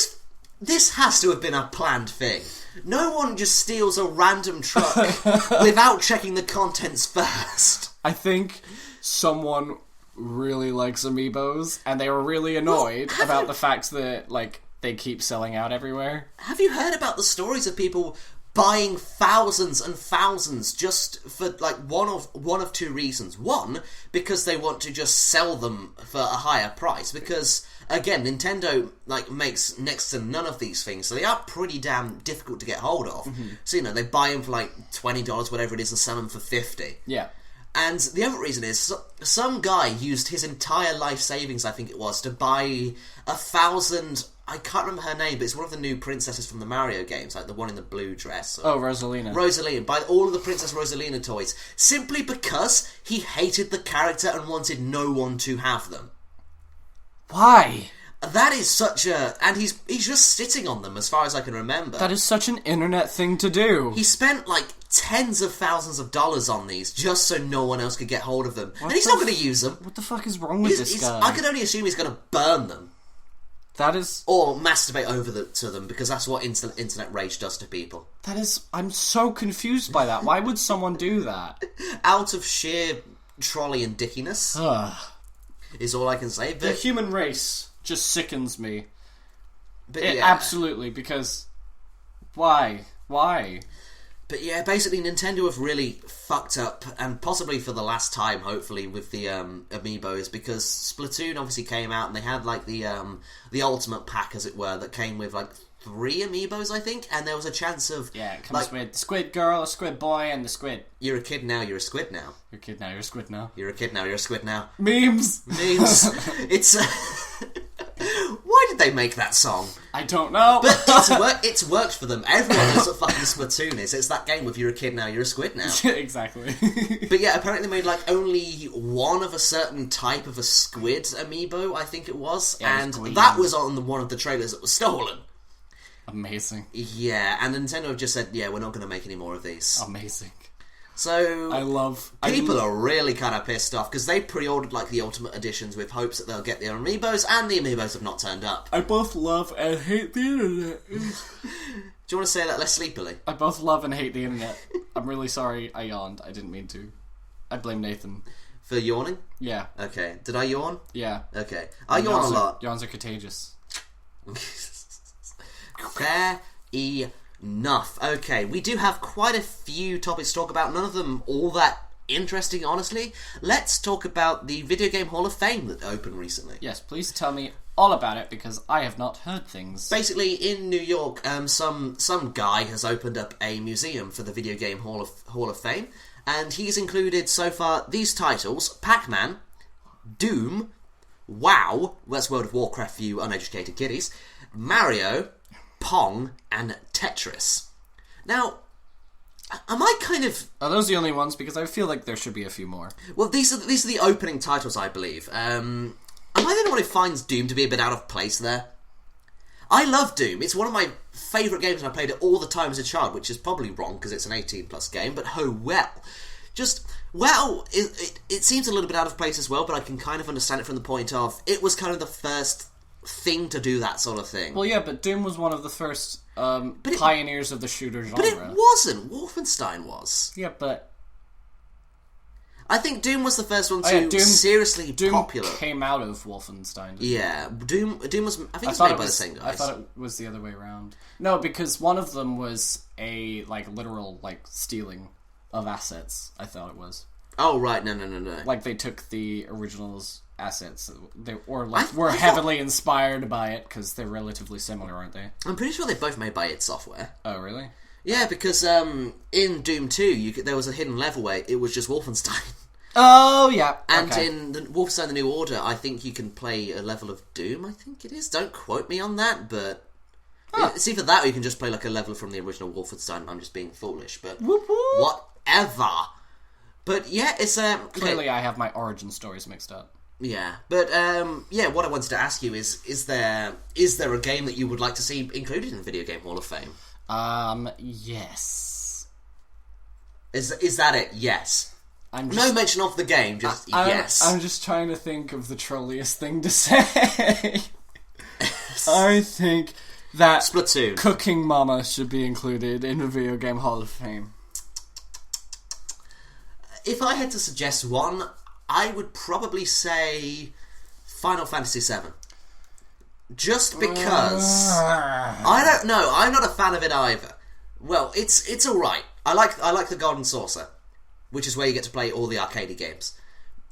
this has to have been a planned thing. No one just steals a random truck without checking the contents first. I think someone really likes Amiibos, and they were really annoyed about the fact that, like, they keep selling out everywhere. Have you heard about the stories of people buying thousands and thousands just for, like, one of two reasons? One, because they want to just sell them for a higher price, because, again, Nintendo, like, makes next to none of these things, so they are pretty damn difficult to get hold of. Mm-hmm. So, you know, they buy them for, like, $20, whatever it is, and sell them for $50. Yeah. And the other reason is, some guy used his entire life savings, I think it was, to buy 1,000... I can't remember her name, but it's one of the new princesses from the Mario games, like the one in the blue dress. Rosalina. Rosalina. Buy all of the Princess Rosalina toys, simply because he hated the character and wanted no one to have them. Why? That is such a... And he's just sitting on them, as far as I can remember. That is such an internet thing to do. He spent, like, tens of thousands of dollars on these, just so no one else could get hold of them. And he's not going to use them. What the fuck is wrong with this guy? I can only assume he's going to burn them. That is... Or masturbate to them, because that's what internet rage does to people. That is... I'm so confused by that. Why would someone do that? Out of sheer trolley and dickiness, is all I can say. But the human race just sickens me. But absolutely, because... Why? But yeah, basically Nintendo have really fucked up, and possibly for the last time, hopefully, with the Amiibos, because Splatoon obviously came out, and they had, like, the Ultimate Pack, as it were, that came with, like, 3 Amiibos, I think, and there was a chance of... Yeah, it comes with the Squid Girl, a Squid Boy, and the Squid. You're a kid now, you're a squid now. You're a kid now, you're a squid now. You're a kid now, you're a squid now. Memes! It's... Why did they make that song? I don't know. But it's worked for them. Everyone knows what fucking Splatoon is. It's that game with you're a kid now, you're a squid now. Exactly. But yeah, apparently they made, like, only one of a certain type of a squid amiibo, I think it was. Yeah, and that was on one of the trailers that was stolen. Amazing. Yeah, and Nintendo have just said, yeah, we're not going to make any more of these. Amazing. So people are really kind of pissed off because they pre-ordered, like, the Ultimate Editions with hopes that they'll get their Amiibos, and the Amiibos have not turned up. I both love and hate the internet. Do you want to say that less sleepily? I both love and hate the internet. I'm really sorry I yawned. I didn't mean to. I blame Nathan. For yawning? Yeah. Okay. Did I yawn? Yeah. Okay. I yawn a lot. Yawns are contagious. Fair enough. Okay, we do have quite a few topics to talk about, none of them all that interesting, honestly. Let's talk about the Video Game Hall of Fame that opened recently. Yes, please tell me all about it, because I have not heard things. Basically, in New York, some guy has opened up a museum for the Video Game Hall of Fame, and he's included so far these titles: Pac-Man, Doom, WoW, that's World of Warcraft for you uneducated kiddies, Mario, Pong, and Tetris. Now, am I kind of... Are those the only ones? Because I feel like there should be a few more. Well, these are the opening titles, I believe. Am I the only one who finds Doom to be a bit out of place there? I love Doom. It's one of my favourite games, and I played it all the time as a child, which is probably wrong because it's an 18-plus game, but oh well. It seems a little bit out of place as well, but I can kind of understand it from the point of it was kind of the first thing to do that sort of thing. Well, yeah, but Doom was one of the first pioneers of the shooter genre. But it wasn't. Wolfenstein was. Yeah, but... I think Doom was the first one to seriously popular. Doom came out of Wolfenstein. Yeah, Doom was... I think it was made by the same guys. I thought it was the other way around. No, because one of them was a, like, literal, like, stealing of assets, I thought it was. Oh, right, no. Like, they took the originals assets. Were heavily inspired by it because they're relatively similar, aren't they? I'm pretty sure they're both made by id Software. Oh, really? Yeah, because in Doom 2, there was a hidden level where it was just Wolfenstein. Oh, yeah. And in the Wolfenstein The New Order, I think you can play a level of Doom, I think it is. Don't quote me on that, but... It's either that or you can just play like a level from the original Wolfenstein. I'm just being foolish, but... Whatever. But yeah, it's... Clearly I have my origin stories mixed up. Yeah, but what I wanted to ask you is there a game that you would like to see included in the Video Game Hall of Fame? Yes. Is that it? Yes. No mention of the game, just yes. I'm just trying to think of the trolliest thing to say. I think that Splatoon. Cooking Mama should be included in the Video Game Hall of Fame. If I had to suggest one, I would probably say Final Fantasy VII. Just because I don't know, I'm not a fan of it either. Well, it's alright. I like the Golden Saucer, which is where you get to play all the arcadey games.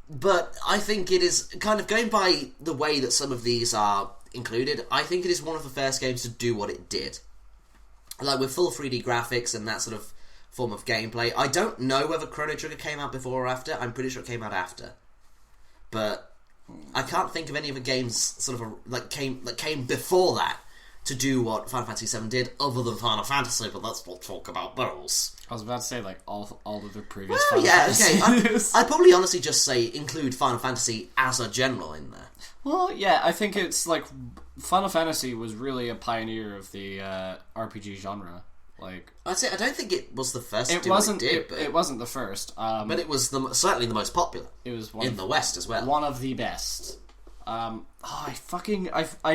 But I think it is kind of going by the way that some of these are included. I think it is one of the first games to do what it did, like with full 3D graphics and that sort of form of gameplay. I don't know whether Chrono Trigger came out before or after. I'm pretty sure it came out after, but I can't think of any other games sort of came before that to do what Final Fantasy VII did, other than Final Fantasy. But let's not talk about those. I was about to say all of the previous. Well, Final yeah, Fantasies. okay. I'd probably honestly just say include Final Fantasy as a general in there. Well, yeah, I think it's like Final Fantasy was really a pioneer of the RPG genre. Like, I'd say I don't think it was the first. It wasn't the first, but it was certainly the most popular. It was in the West as well. One of the best. I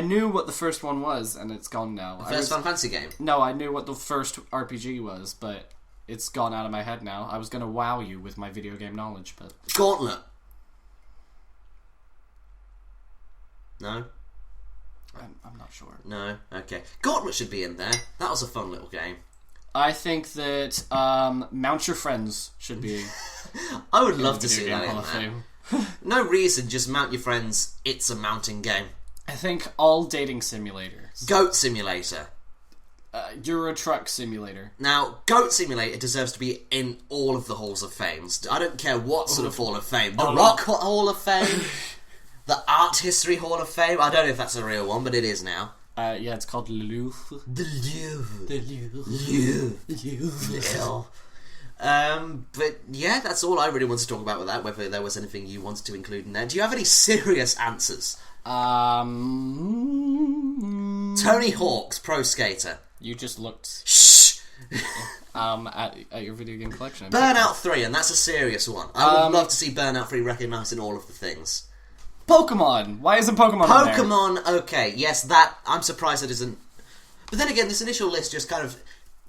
knew what the first one was, and it's gone now. The first Final Fantasy game? No, I knew what the first RPG was, but it's gone out of my head now. I was going to wow you with my video game knowledge, but... Gauntlet. No? I'm not sure. No? Okay. Gauntlet should be in there. That was a fun little game. I think that Mount Your Friends should be... I would love to see that in there. No reason, just mount your friends. It's a mounting game. I think all dating simulators. Goat Simulator. Euro Truck Simulator. Now, Goat Simulator deserves to be in all of the Halls of Fame. I don't care what sort of Hall of Fame. The Rock Hall of Fame. The Art History Hall of Fame. I don't know if that's a real one, but it is now. Yeah, it's called Le Louvre. The Louvre. The Louvre. But yeah, that's all I really wanted to talk about with that, whether there was anything you wanted to include in there. Do you have any serious answers? Tony Hawk's Pro Skater. You just looked... Shh! at your video game collection. Burnout 3, and that's a serious one. I would love to see Burnout 3 recognised in all of the things. Pokemon! Why isn't Pokemon on there? Pokemon, okay, yes, that... I'm surprised it isn't... But then again, this initial list just kind of...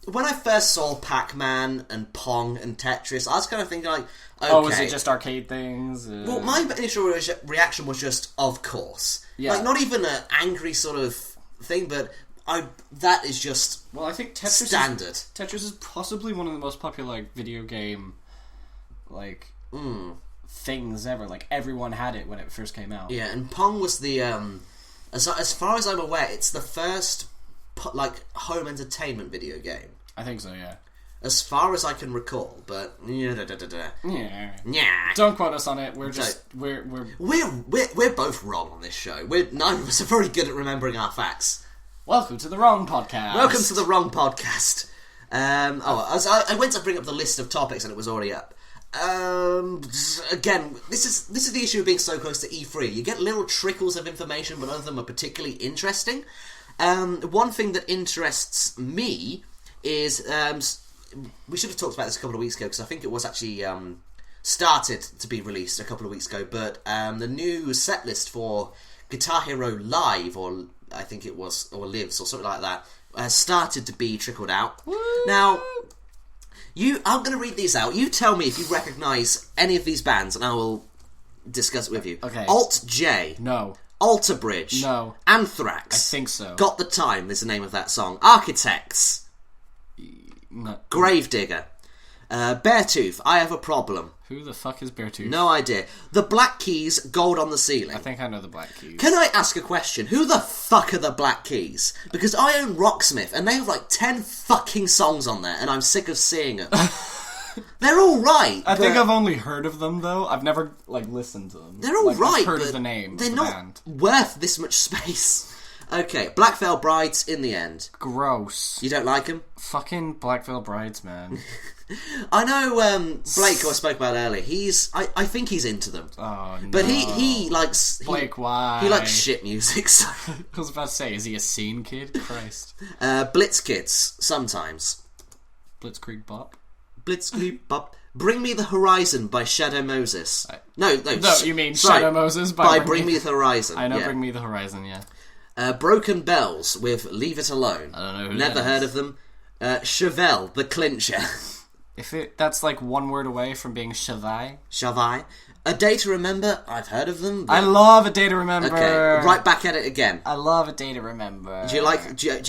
When I first saw Pac-Man and Pong and Tetris, I was kind of thinking like, okay... Oh, is it just arcade things? Well, my initial reaction was just, of course. Yeah. Like, not even an angry sort of thing, but that is just well, I think Tetris standard. Tetris is possibly one of the most popular video game, things ever. Like, everyone had it when it first came out. Yeah, and Pong was the, as far as I'm aware, it's the first, home entertainment video game. I think so, yeah. As far as I can recall, but Yeah. Yeah. Don't quote us on it. We're just we're both wrong on this show. Neither of us are very good at remembering our facts. Welcome to the Wrong Podcast. Welcome to the Wrong Podcast. I went to bring up the list of topics and it was already up. Again, this is the issue of being so close to E3. You get little trickles of information, but none of them are particularly interesting. One thing that interests me is we should have talked about this a couple of weeks ago because I think it was actually started to be released a couple of weeks ago. But the new set list for Guitar Hero Live, or I think it was, or Lives, or something like that, has started to be trickled out. Woo! Now, I'm going to read these out. You tell me if you recognise any of these bands, and I will discuss it with you. Okay. Alt J. No. Alter Bridge. No. Anthrax. I think so. Got the Time is the name of that song. Architects. No. Gravedigger. Beartooth. I Have a Problem. Who the fuck is Beartooth? No idea. The Black Keys, Gold on the Ceiling. I think I know the Black Keys. Can I ask a question? Who the fuck are the Black Keys? Because I own Rocksmith, and they have like 10 fucking songs on there, and I'm sick of seeing them. They're all right. I think I've only heard of them, though. I've never, like, listened to them. They're all right, I've heard but of the name they're of the not band. worth this much space. Okay, Black Veil Brides in the end. Gross. You don't like them? Fucking Black Veil Brides, man. I know Blake, who I spoke about earlier, I think he's into them. Oh, no. But he likes... Blake, why? He likes shit music, so... I was about to say, is he a scene kid? Christ. Blitz Kids, sometimes. Blitzkrieg Bop? Blitzkrieg Bop. Bring Me the Horizon by Shadow Moses. No, you mean Shadow Moses by Bring Me the Horizon. I know, yeah. Bring Me the Horizon, yeah. Broken Bells with Leave It Alone. I don't know who Never that heard is. of them. Chevelle, the Clincher. That's like one word away from being Shavai. Shavai. A Day to Remember, I've heard of them. But... I love A Day to Remember. Okay, right back at it again. I love A Day to Remember. Do you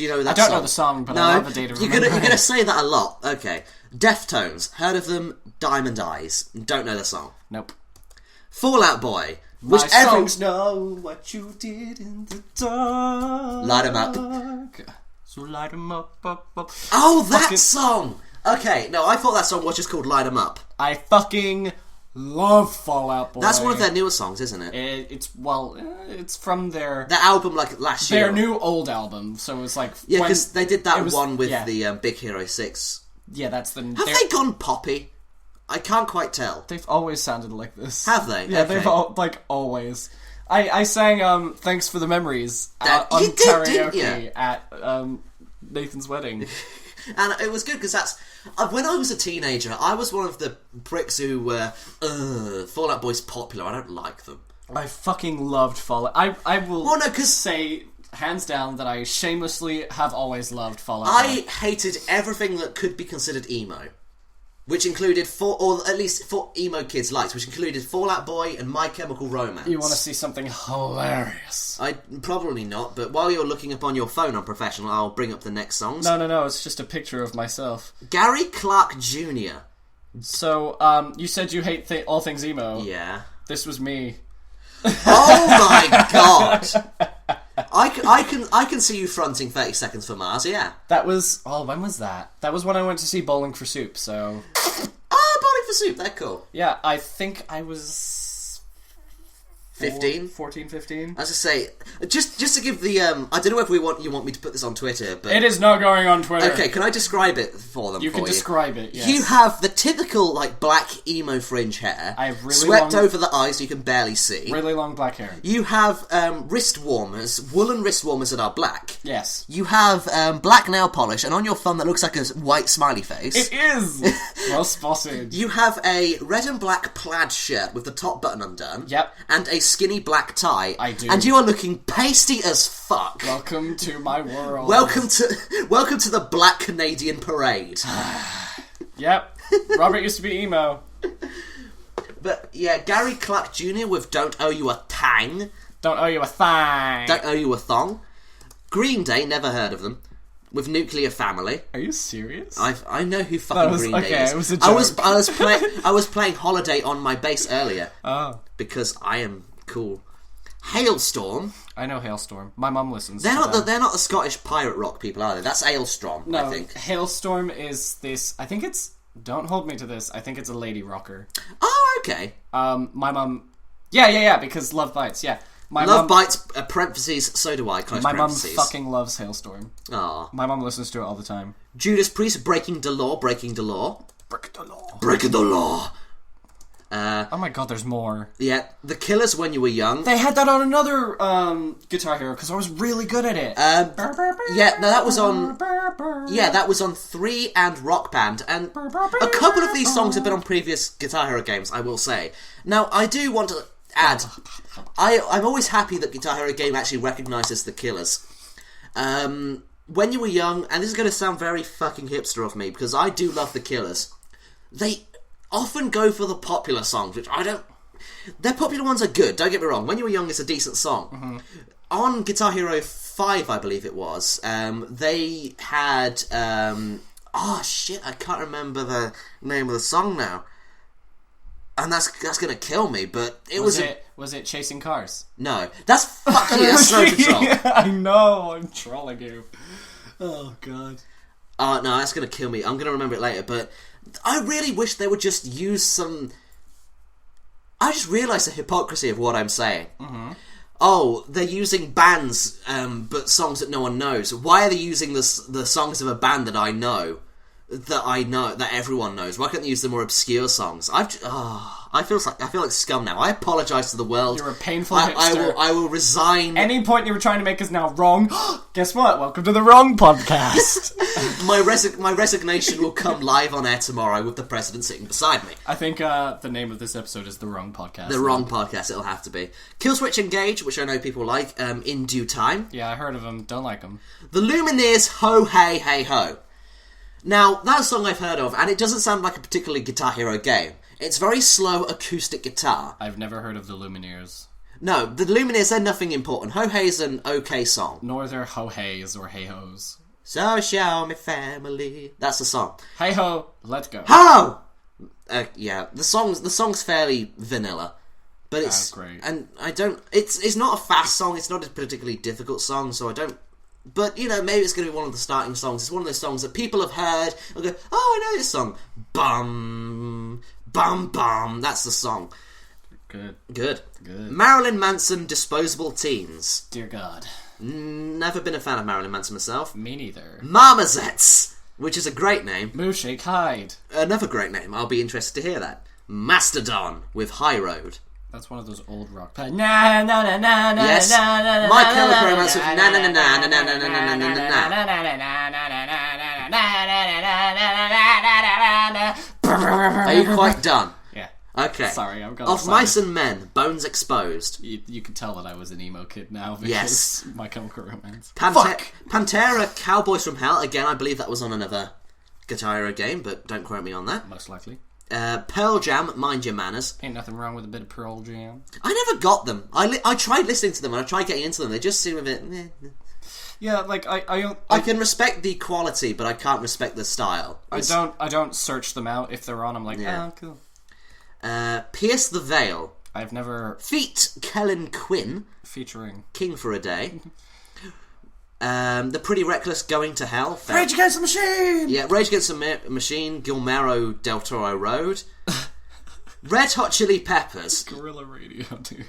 know that I don't song? know the song, but I love A Day to Remember. You're gonna say that a lot. Okay. Deftones, heard of them. Diamond Eyes, don't know the song. Nope. Fall Out Boy. My songs know what you did in the dark. Light 'em up. So light 'em up, up. Oh, that song! Okay, no, I thought that song was just called Light 'em Up. I fucking love Fall Out Boy. That's one of their newer songs, isn't it? It's from their album like last year. their new old album. So it's like yeah, because they did that one with yeah. the Big Hero 6. Yeah, that's the. Have they gone poppy? I can't quite tell. They've always sounded like this. Have they? Yeah, okay. they've always. I sang "Thanks for the Memories" on you did, karaoke didn't you? at Nathan's wedding. And it was good because that's when I was a teenager. I was one of the pricks who were Fall Out Boy's popular. I don't like them. I fucking loved Fall Out. I will Well, no, 'cause say hands down that I shamelessly have always loved Fall Out Boy. I hated everything that could be considered emo. Which included or at least four emo kids liked, which included Fall Out Boy and My Chemical Romance. You want to see something hilarious? Probably not, but while you're looking up on your phone on Professional, I'll bring up the next songs. No, it's just a picture of myself. Gary Clark Jr. So, you said you hate all things emo. Yeah. This was me. Oh my god! I can see you fronting 30 Seconds for Mars, yeah. That was... Oh, when was that? That was when I went to see Bowling for Soup, so... Bowling for Soup, they're cool. Yeah, I think I was... 15? 14, 15? As I say, just to give the... I don't know if you want me to put this on Twitter, but... It is not going on Twitter. Okay, can I describe it for them? You can describe it, yes. You have the typical, like, black emo fringe hair. I have really swept long... over the eyes so you can barely see. Really long black hair. You have wrist warmers, woolen wrist warmers that are black. Yes. You have black nail polish, and on your thumb that looks like a white smiley face. It is! Well spotted. You have a red and black plaid shirt with the top button undone. Yep. And a skinny black tie. I do. And you are looking pasty as fuck. Welcome to my world. Welcome to the Black Canadian Parade. Yep. Robert used to be emo. But yeah, Gary Clark Jr. with Don't Owe You a Tang. Don't owe you a thing. Don't Owe You a Thong. Green Day, never heard of them. With Nuclear Family. Are you serious? I know who fucking Green Day is. It was a joke. I was playing Holiday on my bass earlier. Oh. Because I am cool. Hailstorm. I know Hailstorm. My mum listens They're to them. they're not the Scottish pirate rock people, are they? That's Ailstrom, No, I think. Hailstorm is this... I think it's... Don't hold me to this. I think it's a lady rocker. Oh, okay. My mum... Yeah, because Love Bites, yeah. Love Bites, parentheses, so do I, close My mum parentheses. fucking loves Hailstorm. Aw. My mum listens to it all the time. Judas Priest, Breaking the Law. Breaking the law. Breaking the Law. Oh my god, there's more. Yeah, The Killers, When You Were Young. They had that on another Guitar Hero because I was really good at it. Yeah, no, that was on... Yeah, that was on 3 and Rock Band, and a couple of these songs have been on previous Guitar Hero games, I will say. Now, I do want to add... I'm always happy that Guitar Hero game actually recognises The Killers. When You Were Young, and this is going to sound very fucking hipster of me, because I do love The Killers, they often go for the popular songs, which I don't... Their popular ones are good, don't get me wrong. When You Were Young is a decent song. Mm-hmm. On Guitar Hero 5, I believe it was, they had... oh, shit, I can't remember the name of the song now. and that's gonna kill me. But Was it Chasing Cars? No, that's fuck you. That's Snow Patrol. I know. I'm trolling you. Oh god. Oh no, that's gonna kill me. I'm gonna remember it later. But I really wish they would just use some. I just realised the hypocrisy of what I'm saying. Mm-hmm. Oh, they're using bands, but songs that no one knows. Why are they using the songs of a band that I know, that everyone knows? Why can't they use the more obscure songs? I feel like scum now. I apologise to the world. You're a painful hipster. I will resign. Any point you were trying to make is now wrong. Guess what? Welcome to the wrong podcast. My resignation will come live on air tomorrow with the president sitting beside me. I think the name of this episode is The Wrong Podcast. The Wrong Podcast, it'll have to be. Killswitch Engage, which I know people like, In Due Time. Yeah, I heard of them. Don't like them. The Lumineers' Ho Hey Hey Ho. Now, that's a song I've heard of, and it doesn't sound like a particularly Guitar Hero game. It's very slow acoustic guitar. I've never heard of the Lumineers. No, the Lumineers, they're nothing important. Ho Hey's an okay song. Nor they're ho-heys or hey-hos. So show me family. That's the song. Hey-ho, let's go. Ho! Yeah, the song's fairly vanilla. But it's... great. And I don't... It's not a fast song, it's not a particularly difficult song, so I don't... But, you know, maybe it's going to be one of the starting songs. It's one of those songs that people have heard and go, oh, I know this song. Bum, bum, bum. That's the song. Good. Marilyn Manson, Disposable Teens. Dear God. Never been a fan of Marilyn Manson myself. Me neither. Marmozets, which is a great name. Moo Shake Hide. Another great name. I'll be interested to hear that. Mastodon, with High Road. That's one of those old rock pads. Na na na na na. Yes. My Chemical Romance with na na na na na na na na na na. Are you quite done? Yeah. Okay. Sorry, I'm going. Of Mice and Men, Bones Exposed. You can tell that I was an emo kid now because yes. My Chemical Romance. Pantera, Cowboys from Hell. Again, I believe that was on another Guitar Hero game, but don't quote me on that. Most likely. Pearl Jam, Mind Your Manners. Ain't nothing wrong with a bit of Pearl Jam. I never got them. I tried listening to them and I tried getting into them. They just seem a bit... Yeah, like I can respect the quality, but I can't respect the style. I don't search them out. If they're on, I'm like, oh, cool. Pierce the Veil. I've never... Feat Kellen Quinn. Featuring... King for a Day. The Pretty Reckless, Going to Hell. Rage Against the Machine! Yeah, Rage Against the Machine, Guillermo del Toro Road. Red Hot Chili Peppers. Guerrilla Radio, dude.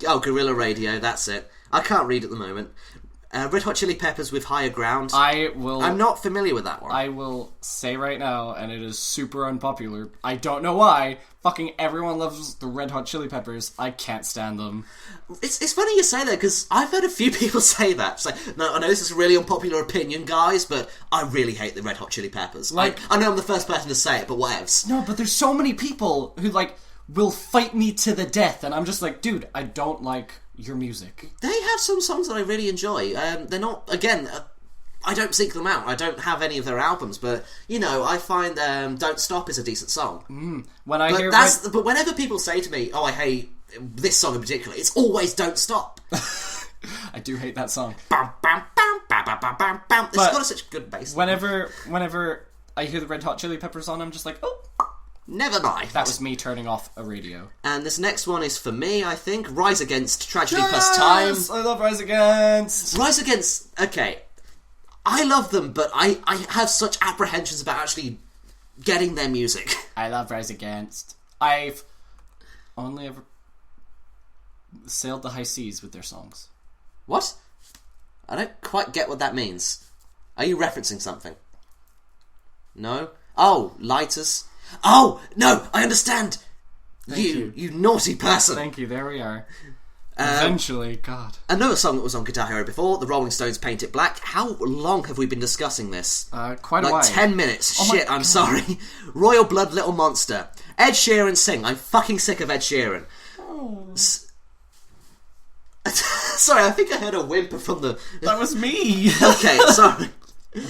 Oh, Guerrilla Radio, that's it. I can't read at the moment. Red Hot Chili Peppers with Higher Ground. I'm not familiar with that one. I will say right now, and it is super unpopular. I don't know why. Fucking everyone loves the Red Hot Chili Peppers. I can't stand them. It's funny you say that, because I've heard a few people say that. It's like, no, I know this is a really unpopular opinion, guys, but I really hate the Red Hot Chili Peppers. Like, I know I'm the first person to say it, but whatevs. No, but there's so many people who, like, will fight me to the death, and I'm just like, dude, I don't like your music. They have some songs that I really enjoy. They're not, again, I don't seek them out. I don't have any of their albums, but, you know, I find Don't Stop is a decent song. But whenever people say to me, oh, I hate this song in particular, it's always Don't Stop. I do hate that song. Bam, bam, bam, bam, bam, bam, bam, bam. It's got such good bass. Whenever I hear the Red Hot Chili Peppers on, I'm just like, oh, never mind. That was me turning off a radio. And this next one is for me, I think. Rise Against, Tragedy Plus Time. I love Rise Against. Rise Against, okay. I love them, but I have such apprehensions about actually getting their music. I love Rise Against. I've only ever sailed the high seas with their songs. What? I don't quite get what that means. Are you referencing something? No? Oh, Lighters. Oh, no, I understand. You naughty person. Thank you, there we are. Eventually, God. Another song that was on Guitar Hero before, the Rolling Stones' Paint It Black. How long have we been discussing this? Quite a while. 10 minutes. Shit, I'm sorry. Royal Blood, Little Monster. Ed Sheeran sing. I'm fucking sick of Ed Sheeran. Oh. Sorry, I think I heard a whimper from the... That was me. Okay, sorry.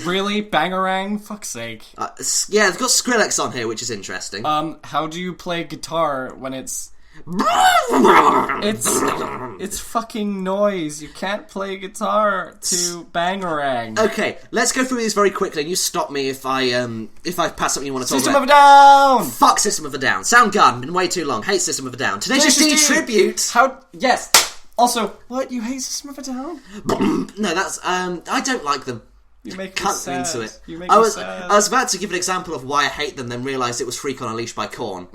Really? Bangarang? Fuck's sake. Yeah, they've got Skrillex on here, which is interesting. How do you play guitar when it's It's fucking noise. You can't play guitar to Bangarang. Okay, let's go through these very quickly, and you stop me if I pass something you want to talk System about. of a Down! Fuck System of a Down. Soundgarden, been way too long. Hate System of a Down. Tenacious D tribute. How? Yes. Also, what? You hate System of a Down? No, that's I don't like them. You make me Cut sad. into it. You make I me was sad. I was about to give an example of why I hate them, then realised it was Freak on a Leash by Korn,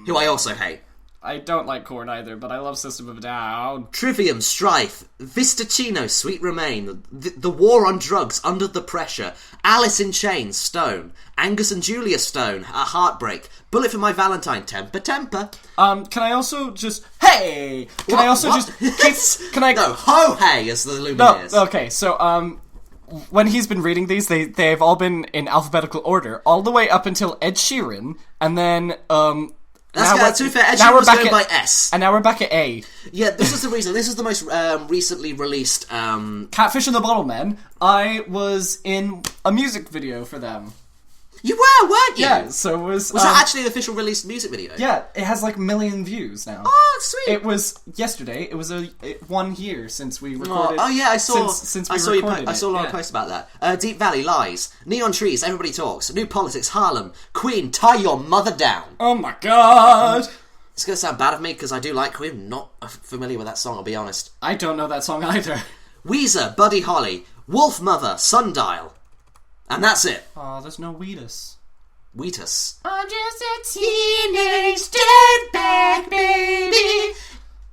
who I also hate. I don't like Korn either, but I love System of a Down. Trivium, Strife, Vistacino, Sweet Remain, the War on Drugs, Under the Pressure, Alice in Chains, Stone, Angus and Julia Stone, A Heartbreak, Bullet for My Valentine, Temper. Can I also just... Hey! Can I also just... Can I... No, ho hey, as the Lumineers. No, okay, so, when he's been reading these, they've all been in alphabetical order, all the way up until Ed Sheeran, and then, to be fair, Ed Sheeran was going by S. And now we're back at A. Yeah, this is the reason. This is the most recently released... Catfish and the Bottlemen. I was in a music video for them. You were, weren't you? Yeah, so it was... Was that actually an official released music video? Yeah, it has like 1 million views now. Oh, sweet. It was yesterday. It was 1 year since we recorded. Oh yeah, I saw. Since I we saw recorded I saw a lot of posts about that. Deep Valley, Lies, Neon Trees, Everybody Talks, New Politics, Harlem, Queen, Tie Your Mother Down. Oh my god! It's gonna sound bad of me because I do like Queen. Not familiar with that song, I'll be honest. I don't know that song either. Weezer, Buddy Holly, Wolf Mother, Sundial, and that's it. Oh, there's no Wheatus. Wheatus. I'm just a teenage dirtbag baby.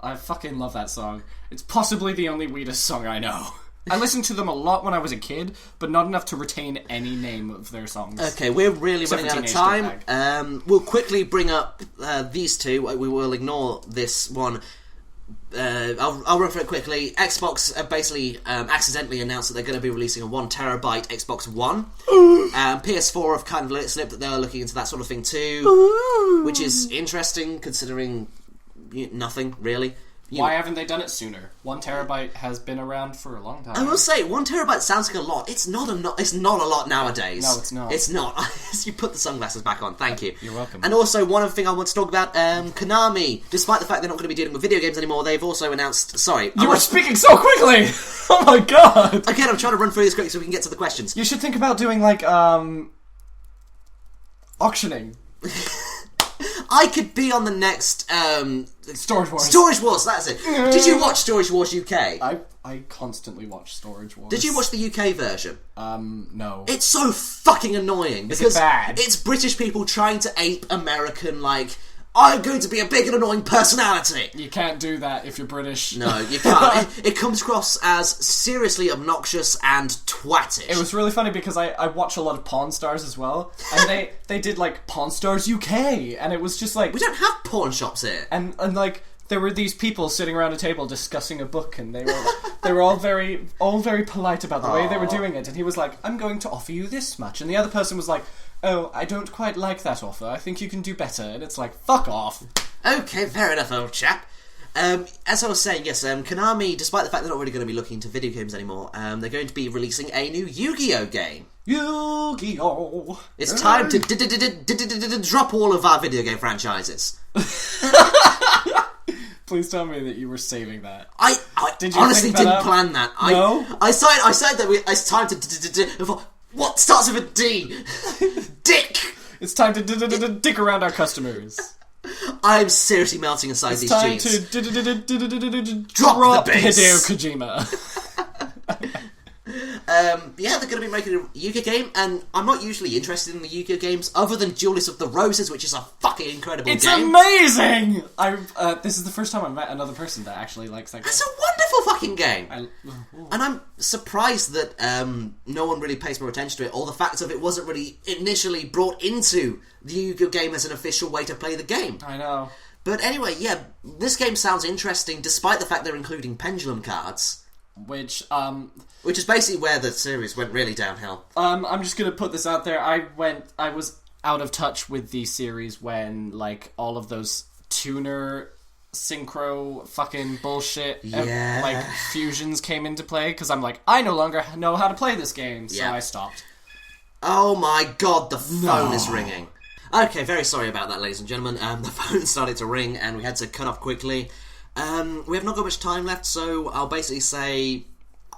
I fucking love that song. It's possibly the only Wheatus song I know. I listened to them a lot when I was a kid, but not enough to retain any name of their songs. Okay, we're really running out of time. We'll quickly bring up these two. We will ignore this one. I'll run through it quickly. Xbox basically accidentally announced that they're going to be releasing a 1TB Xbox One. PS4 have kind of let it slip that they're looking into that sort of thing too, which is interesting considering nothing really. Why haven't they done it sooner? 1TB has been around for a long time. I will say 1TB sounds like a lot. It's not a lot nowadays. No, it's not. It's not. You put the sunglasses back on. Thank you. You're welcome. And also, one other thing I want to talk about: Konami. Despite the fact they're not going to be dealing with video games anymore, they've also announced. Sorry, you were speaking so quickly. Oh my god. Again, I'm trying to run through this quick so we can get to the questions. You should think about doing like auctioning. I could be on the next Storage Wars. Storage Wars, that's it. Did you watch Storage Wars UK? I constantly watch Storage Wars. Did you watch the UK version? No. It's so fucking annoying because Is it bad? It's British people trying to ape American, like, I'm going to be a big and annoying personality. You can't do that if you're British. No, you can't. It comes across as seriously obnoxious and twattish. It was really funny because I watch a lot of Pawn Stars as well, and they did like Pawn Stars UK, and it was just like we don't have pawn shops here, and like there were these people sitting around a table discussing a book, and they were all very polite about the way they were doing it, and he was like, I'm going to offer you this much, and the other person was like, oh, I don't quite like that offer. I think you can do better. And it's like, fuck off. Okay, fair enough, old chap. As I was saying, yes, Konami, despite the fact they're not really going to be looking into video games anymore, they're going to be releasing a new Yu-Gi-Oh game. Yu-Gi-Oh! It's time to drop all of our video game franchises. Please tell me that you were saving that. I honestly didn't plan that. No? I said that it's time to... What starts with a D? Dick! It's time to dick around our customers. I'm seriously melting inside these jeans. It's time to drop the bass. Hideo Kojima. Yeah, they're going to be making a Yu-Gi-Oh game, and I'm not usually interested in the Yu-Gi-Oh games, other than Duelist of the Roses, which is a fucking incredible game. It's amazing! This is the first time I've met another person that actually likes that game. It's a wonderful fucking game! And I'm surprised that no one really pays more attention to it, or the fact of it wasn't really initially brought into the Yu-Gi-Oh game as an official way to play the game. I know. But anyway, yeah, this game sounds interesting, despite the fact they're including pendulum cards. Which is basically where the series went really downhill. I'm just gonna put this out there. I was out of touch with the series when, like, all of those tuner synchro fucking bullshit like fusions came into play, because I'm like, I no longer know how to play this game, so I stopped. Oh my god, the phone is ringing. Okay, very sorry about that, ladies and gentlemen. The phone started to ring and we had to cut off quickly. We have not got much time left, so I'll basically say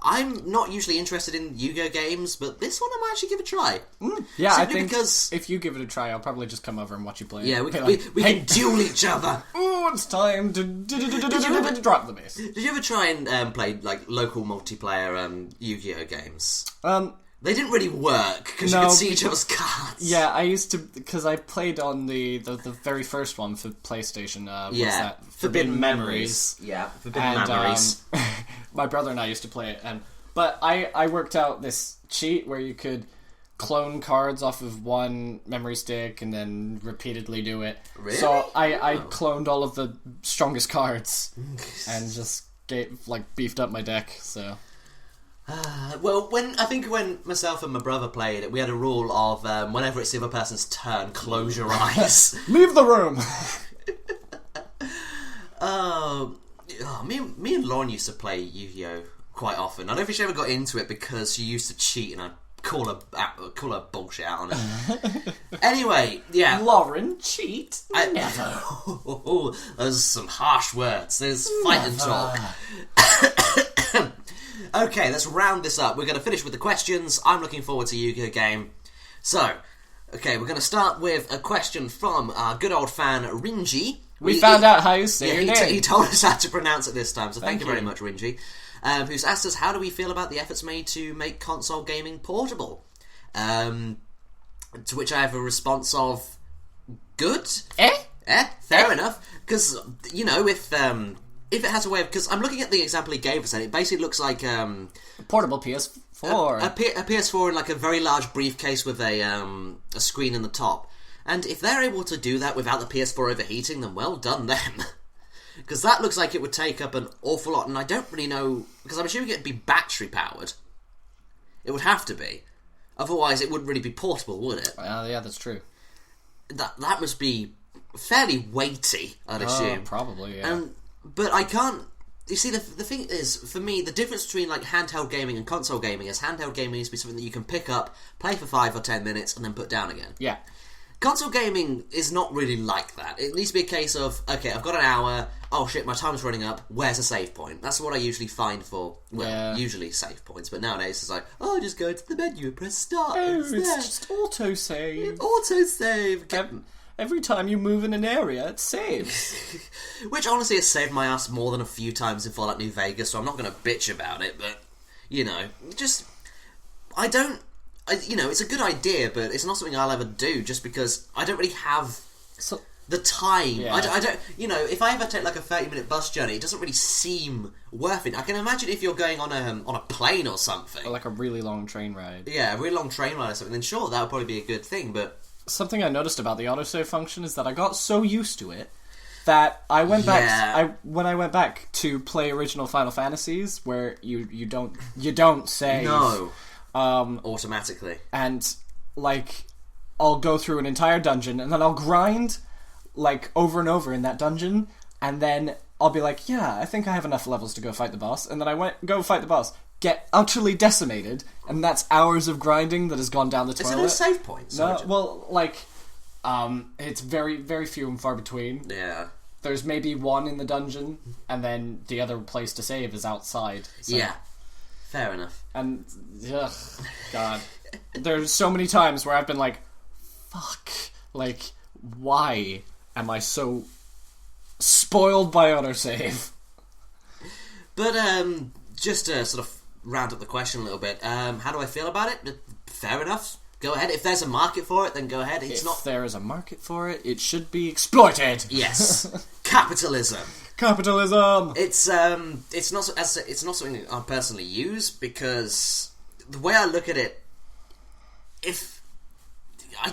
I'm not usually interested in Yu-Gi-Oh games, but this one I might actually give a try. Yeah, Simply I think because... if you give it a try, I'll probably just come over and watch you play. Yeah, we Hey, can duel each other. oh, it's time to drop the bass. Did you ever try and play like local multiplayer Yu-Gi-Oh games? They didn't really work because you could see each other's cards. Yeah, I used to, because I played on the very first one for PlayStation. What's that? Forbidden Memories. Yeah, Forbidden Memories. My brother and I used to play it, but I worked out this cheat where you could clone cards off of one memory stick and then repeatedly do it. Really? So I cloned all of the strongest cards and just beefed up my deck. So. Well, when myself and my brother played it, we had a rule of whenever it's the other person's turn, close your eyes. Leave the room. Me and Lauren used to play Yu-Gi-Oh quite often. I don't know if she ever got into it because she used to cheat, and I'd call her bullshit out on it. Anyway, yeah, Lauren, cheat? Never. There's some harsh words. There's fight and talk. Okay, let's round this up. We're going to finish with the questions. I'm looking forward to Yu-Gi-Oh game. So, okay, we're going to start with a question from our good old fan, Rinji. We found out how you say your name. He told us how to pronounce it this time, so thank you very you. much, Rinji. Who's asked us, how do we feel about the efforts made to make console gaming portable? To which I have a response of, good? Fair enough. Because, you know, if it has a way of... Because I'm looking at the example he gave us, and it basically looks like... a portable PS4. A PS4 in like a very large briefcase with a screen in the top. And if they're able to do that without the PS4 overheating, then well done them. Because that looks like it would take up an awful lot, and I don't really know... Because I'm assuming it'd be battery-powered. It would have to be. Otherwise, it wouldn't really be portable, would it? Yeah, that's true. That must be fairly weighty, I'd assume. Probably, yeah. But I can't... You see, the thing is, for me, the difference between like handheld gaming and console gaming is handheld gaming needs to be something that you can pick up, play for 5 or 10 minutes, and then put down again. Yeah. Console gaming is not really like that. It needs to be a case of, okay, I've got an hour, oh shit, my time's running up, where's a save point? That's what I usually find for, usually save points, but nowadays it's like, oh, just go to the menu and press start. It's just auto-save. Auto-save. Every time you move in an area, it saves. Which honestly has saved my ass more than a few times in Fallout New Vegas, so I'm not going to bitch about it, but, you know, just... it's a good idea, but it's not something I'll ever do, just because I don't really have the time. Yeah. I don't, if I ever take like a 30-minute bus journey, it doesn't really seem worth it. I can imagine if you're going on a plane or something. Or like a really long train ride. Yeah, a really long train ride or something, then sure, that would probably be a good thing, but... Something I noticed about the autosave function is that I got so used to it that I went back. When I went back to play original Final Fantasies, where you don't save. No. Automatically. And like, I'll go through an entire dungeon, and then I'll grind like over and over in that dungeon, and then I'll be like, yeah, I think I have enough levels to go fight the boss, and then I go fight the boss, get utterly decimated, and that's hours of grinding that has gone down the toilet. Is it no save points? No, well, like, it's very, very few and far between. Yeah. There's maybe one in the dungeon, and then the other place to save is outside. So. Yeah. Fair enough. And, ugh, God. There's so many times where I've been like, fuck, like, why am I so spoiled by autosave? But, just to sort of round up the question a little bit, how do I feel about it? Fair enough. Go ahead. If there's a market for it, then go ahead. If there is a market for it, it should be exploited. Yes. Capitalism. Capitalism. It's not something I personally use, because the way I look at it, I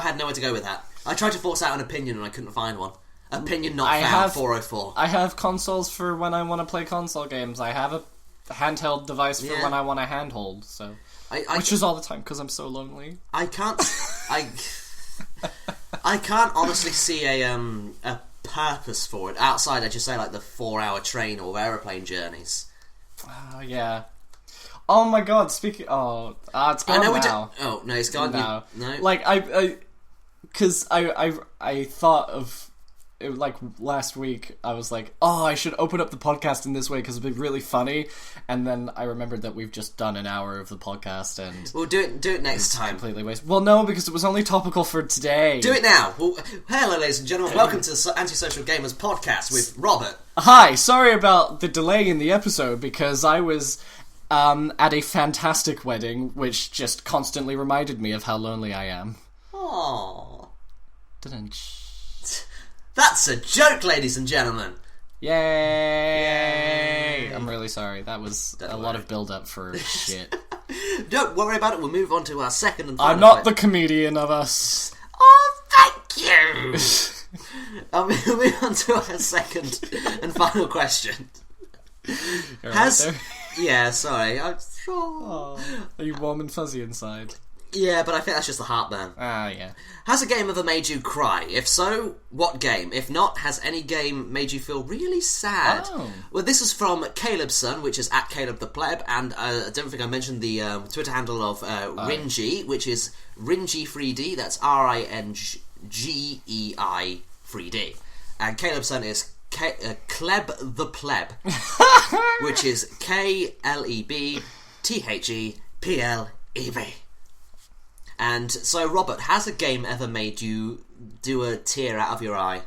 had nowhere to go with that. I tried to force out an opinion and I couldn't find one. Opinion not found. 404. I have consoles for when I want to play console games. I have a handheld device for when I want to handhold. So, which is all the time because I'm so lonely. I can't honestly see a purpose for it outside. I just say like the 4-hour train or aeroplane journeys. Oh yeah. Oh my god! Speaking. It's gone now. Oh no, it's gone now. No. Like because I thought of it, like last week. I was like, oh, I should open up the podcast in this way because it'd be really funny. And then I remembered that we've just done an hour of the podcast, and we'll do it next time. Completely waste. Well, no, because it was only topical for today. Do it now. Well, hello, ladies and gentlemen. Welcome to the Antisocial Gamers podcast with Robert. Hi. Sorry about the delay in the episode because I was at a fantastic wedding, which just constantly reminded me of how lonely I am. Aww. Dun-dun-sh. That's a joke, ladies and gentlemen. Yay! I'm really sorry. That was lot of build-up for shit. Don't worry about it. We'll move on to our second and final I'm not the comedian of us. Oh, thank you! We'll move on to our second and final question. You're right there. Yeah, sorry. Oh, are you warm and fuzzy inside? Yeah, but I think that's just the heartburn. Ah, yeah. Has a game ever made you cry? If so, what game? If not, has any game made you feel really sad? Oh. Well, this is from Caleb's son, which is at Caleb the Pleb, and I don't think I mentioned the Twitter handle of Ringy, which is Ringy3D. That's Ringei 3D. And Caleb's son is Kleb the Pleb, which is KLEBTHEPLEB. And so, Robert, has a game ever made you do a tear out of your eye?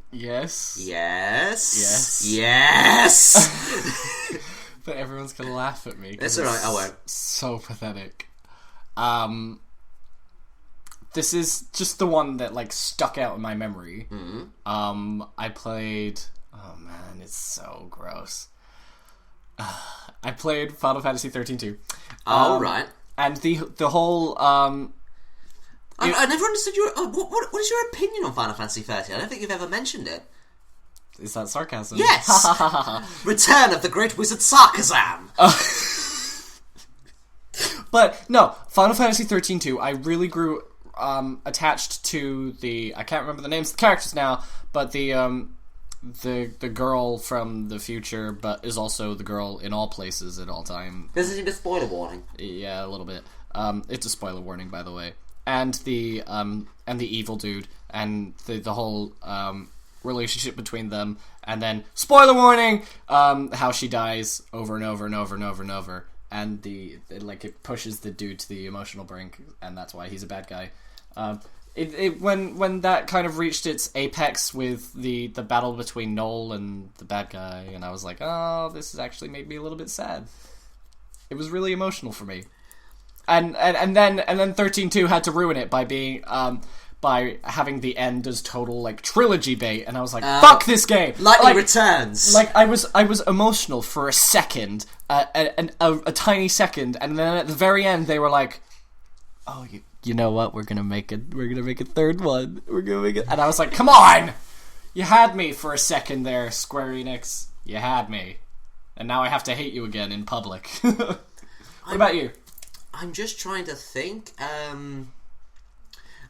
Yes. Yes. Yes. But everyone's gonna laugh at me. That's alright, I won't. So pathetic. This is just the one that like stuck out in my memory. Mm-hmm. I played. Oh man, it's so gross. I played Final Fantasy 13-2. Oh right. And the whole I never understood your what is your opinion on Final Fantasy 13? I don't think you've ever mentioned it. Is that sarcasm? Yes. Return of the Great Wizard Sarkazam. But no, Final Fantasy 13-2. I really grew attached to I can't remember the names of the characters now, but the girl from the future, but is also the girl in all places at all time. This isn't a spoiler warning. Yeah, a little bit. It's a spoiler warning, by the way. And the evil dude, and the whole relationship between them, and then spoiler warning, how she dies over and over and over and over and over, and it pushes the dude to the emotional brink, and that's why he's a bad guy. When that kind of reached its apex with the battle between Noel and the bad guy, and I was like, oh, this has actually made me a little bit sad. It was really emotional for me. And then 13-2 had to ruin it by being by having the end as total like trilogy bait, and I was like, fuck this game. Lightning Returns. Like I was emotional for a second, a tiny second, and then at the very end they were like, oh, you know what? We're gonna make a third one. We're gonna make it, and I was like, "Come on! You had me for a second there, Square Enix. You had me, and now I have to hate you again in public." What about you? I'm just trying to think.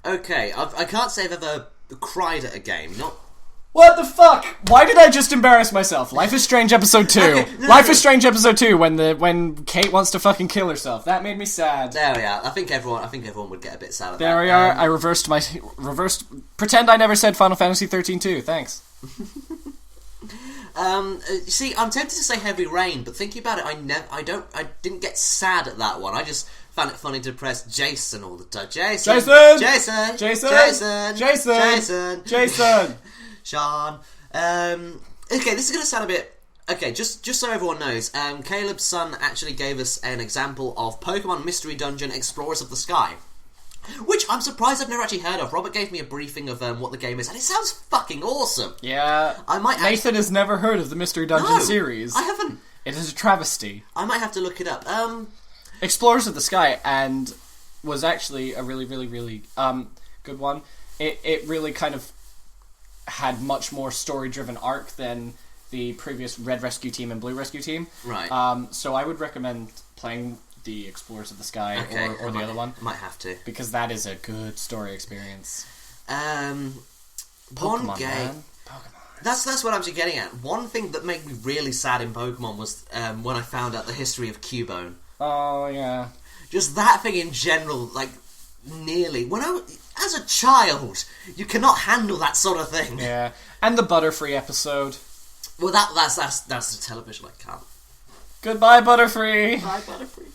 Okay, I can't say I've ever cried at a game. Not. What the fuck? Why did I just embarrass myself? Life is Strange Episode 2. Okay, Life is Strange Episode 2 when Kate wants to fucking kill herself. That made me sad. There we are. I think everyone would get a bit sad about that. There we are. I reversed pretend I never said Final Fantasy 13-2. Thanks. See, I'm tempted to say Heavy Rain, but thinking about it, I didn't get sad at that one. I just found it funny to press Jason all the time. Jason. Sean. Okay, this is going to sound a bit... Okay, just so everyone knows, Caleb's son actually gave us an example of Pokemon Mystery Dungeon Explorers of the Sky, which I'm surprised I've never actually heard of. Robert gave me a briefing of what the game is, and it sounds fucking awesome. Yeah. Nathan has never heard of the Mystery Dungeon series. I haven't. It is a travesty. I might have to look it up. Explorers of the Sky, and was actually a really, really, really good one. It really kind of had much more story-driven arc than the previous Red Rescue Team and Blue Rescue Team. Right. So I would recommend playing the Explorers of the Sky or the other one. Might have to. Because that is a good story experience. One game... Man. Pokemon. That's what I'm actually getting at. One thing that made me really sad in Pokemon was when I found out the history of Cubone. Oh, yeah. Just that thing in general, like... nearly. As a child, you cannot handle that sort of thing. Yeah, and the Butterfree episode. Well, that's the television I can't. Goodbye, Butterfree. Bye, Butterfree.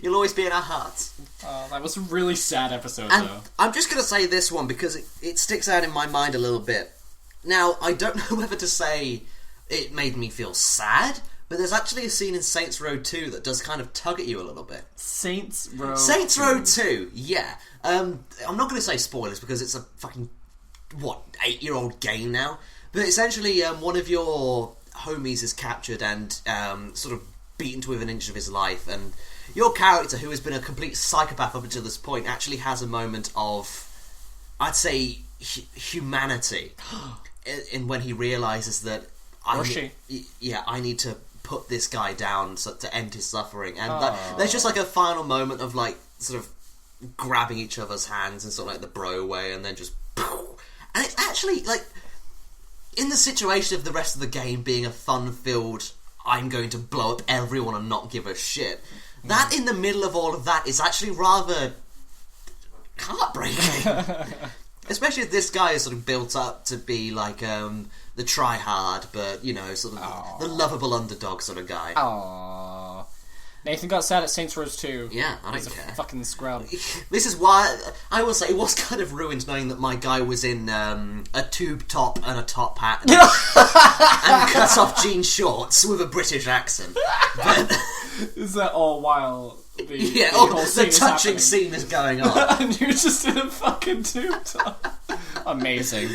You'll always be in our hearts. Oh, that was a really sad episode, and though. I'm just going to say this one because it sticks out in my mind a little bit. Now, I don't know whether to say it made me feel sad, but there's actually a scene in Saints Row 2 that does kind of tug at you a little bit. Saints Row 2, yeah. I'm not going to say spoilers because it's a fucking, 8-year-old game now? But essentially, one of your homies is captured and sort of beaten to within an inch of his life, and your character, who has been a complete psychopath up until this point, actually has a moment of, I'd say, humanity in when he realises that I need to put this guy down to end his suffering, and there's just like a final moment of like sort of grabbing each other's hands in sort of like the bro way, and then just and it's actually like in the situation of the rest of the game being a fun-filled I'm going to blow up everyone and not give a shit, that in the middle of all of that is actually rather heartbreaking. Especially if this guy is sort of built up to be like the try-hard, but, you know, sort of the lovable underdog sort of guy. Aww. Nathan got sad at Saints Row 2. Yeah, I don't He's care. A fucking scrub. This is why, I will say, it was kind of ruined knowing that my guy was in a tube top and a top hat and cut-off jean shorts with a British accent. But, is that all while the the touching scene is going on? And you're just in a fucking tube top. Amazing.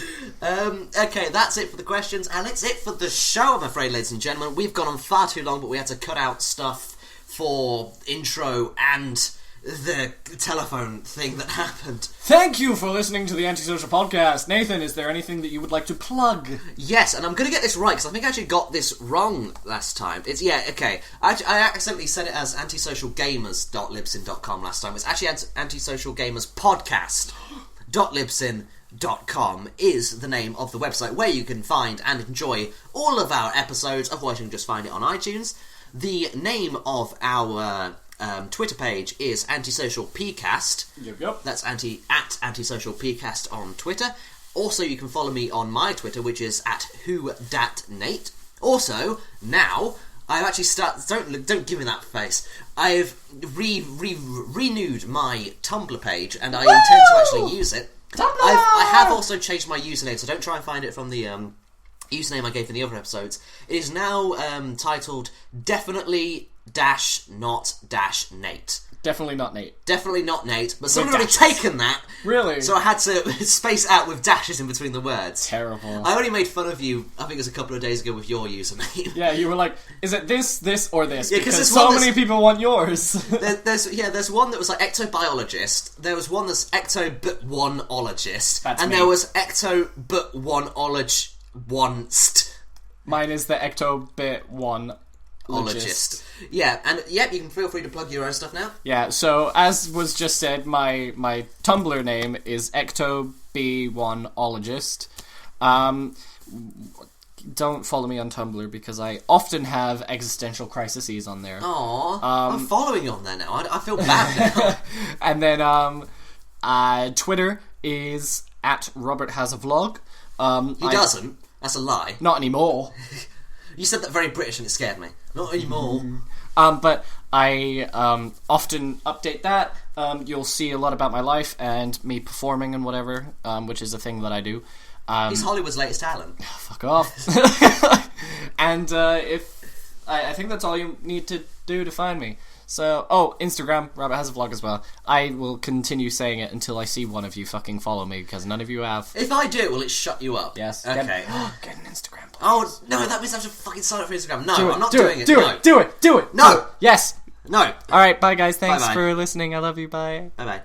Okay, that's it for the questions, and it's it for the show, I'm afraid, ladies and gentlemen. We've gone on far too long, but we had to cut out stuff for intro and the telephone thing that happened. Thank you for listening to the Antisocial Podcast. Nathan, is there anything that you would like to plug? Yes, and I'm going to get this right, because I think I actually got this wrong last time. I accidentally said it as antisocialgamers.libsyn.com last time. It's actually antisocialgamerspodcast.libsyn.com is the name of the website where you can find and enjoy all of our episodes, otherwise you can just find it on iTunes. The name of our Twitter page is AntisocialPcast. Yep. That's at AntisocialPcast on Twitter. Also, you can follow me on my Twitter, which is at WhoDatNate. Also, now I've actually don't give me that face. I've renewed my Tumblr page, and I intend to actually use it. Tumblr! I have also changed my username, so don't try and find it from the username I gave in the other episodes. It is now titled Definitely-Not-Nate. Definitely not Nate. Definitely not Nate, but someone had already taken that. Really? So I had to space out with dashes in between the words. Terrible. I only made fun of you, I think it was a couple of days ago, with your username. Yeah, you were like, is it this, or this? Yeah, because so many people want yours. There's one that was like ectobiologist, there was one that's ecto-but-one-ologist, and me. there was ecto-but-one-ologist. Mine is the Ectobit1 Ologist. Yeah, and you can feel free to plug your own stuff now. Yeah, so as was just said, my Tumblr name is Ectob1ologist. Don't follow me on Tumblr because I often have existential crises on there. Aww, I'm following you on there now. I feel bad now. And then Twitter is at Robert Has a Vlog. He doesn't. That's a lie. Not anymore. You said that very British and it scared me. Not anymore. But I often update that. You'll see a lot about my life and me performing and whatever, which is a thing that I do. He's Hollywood's latest talent. Fuck off. And I think that's all you need to do to find me. So, Instagram, Robert Has a Vlog as well. I will continue saying it until I see one of you fucking follow me, because none of you have. If I do, will it shut you up? Yes. Okay. Get an Instagram, please. Oh, no, that means I have to fucking sign up for Instagram. No, I'm not do doing it. Do No. it. Do it. No. Yes. No. Alright, bye guys. Thanks Bye-bye. for listening. I love you. Bye. Bye-bye.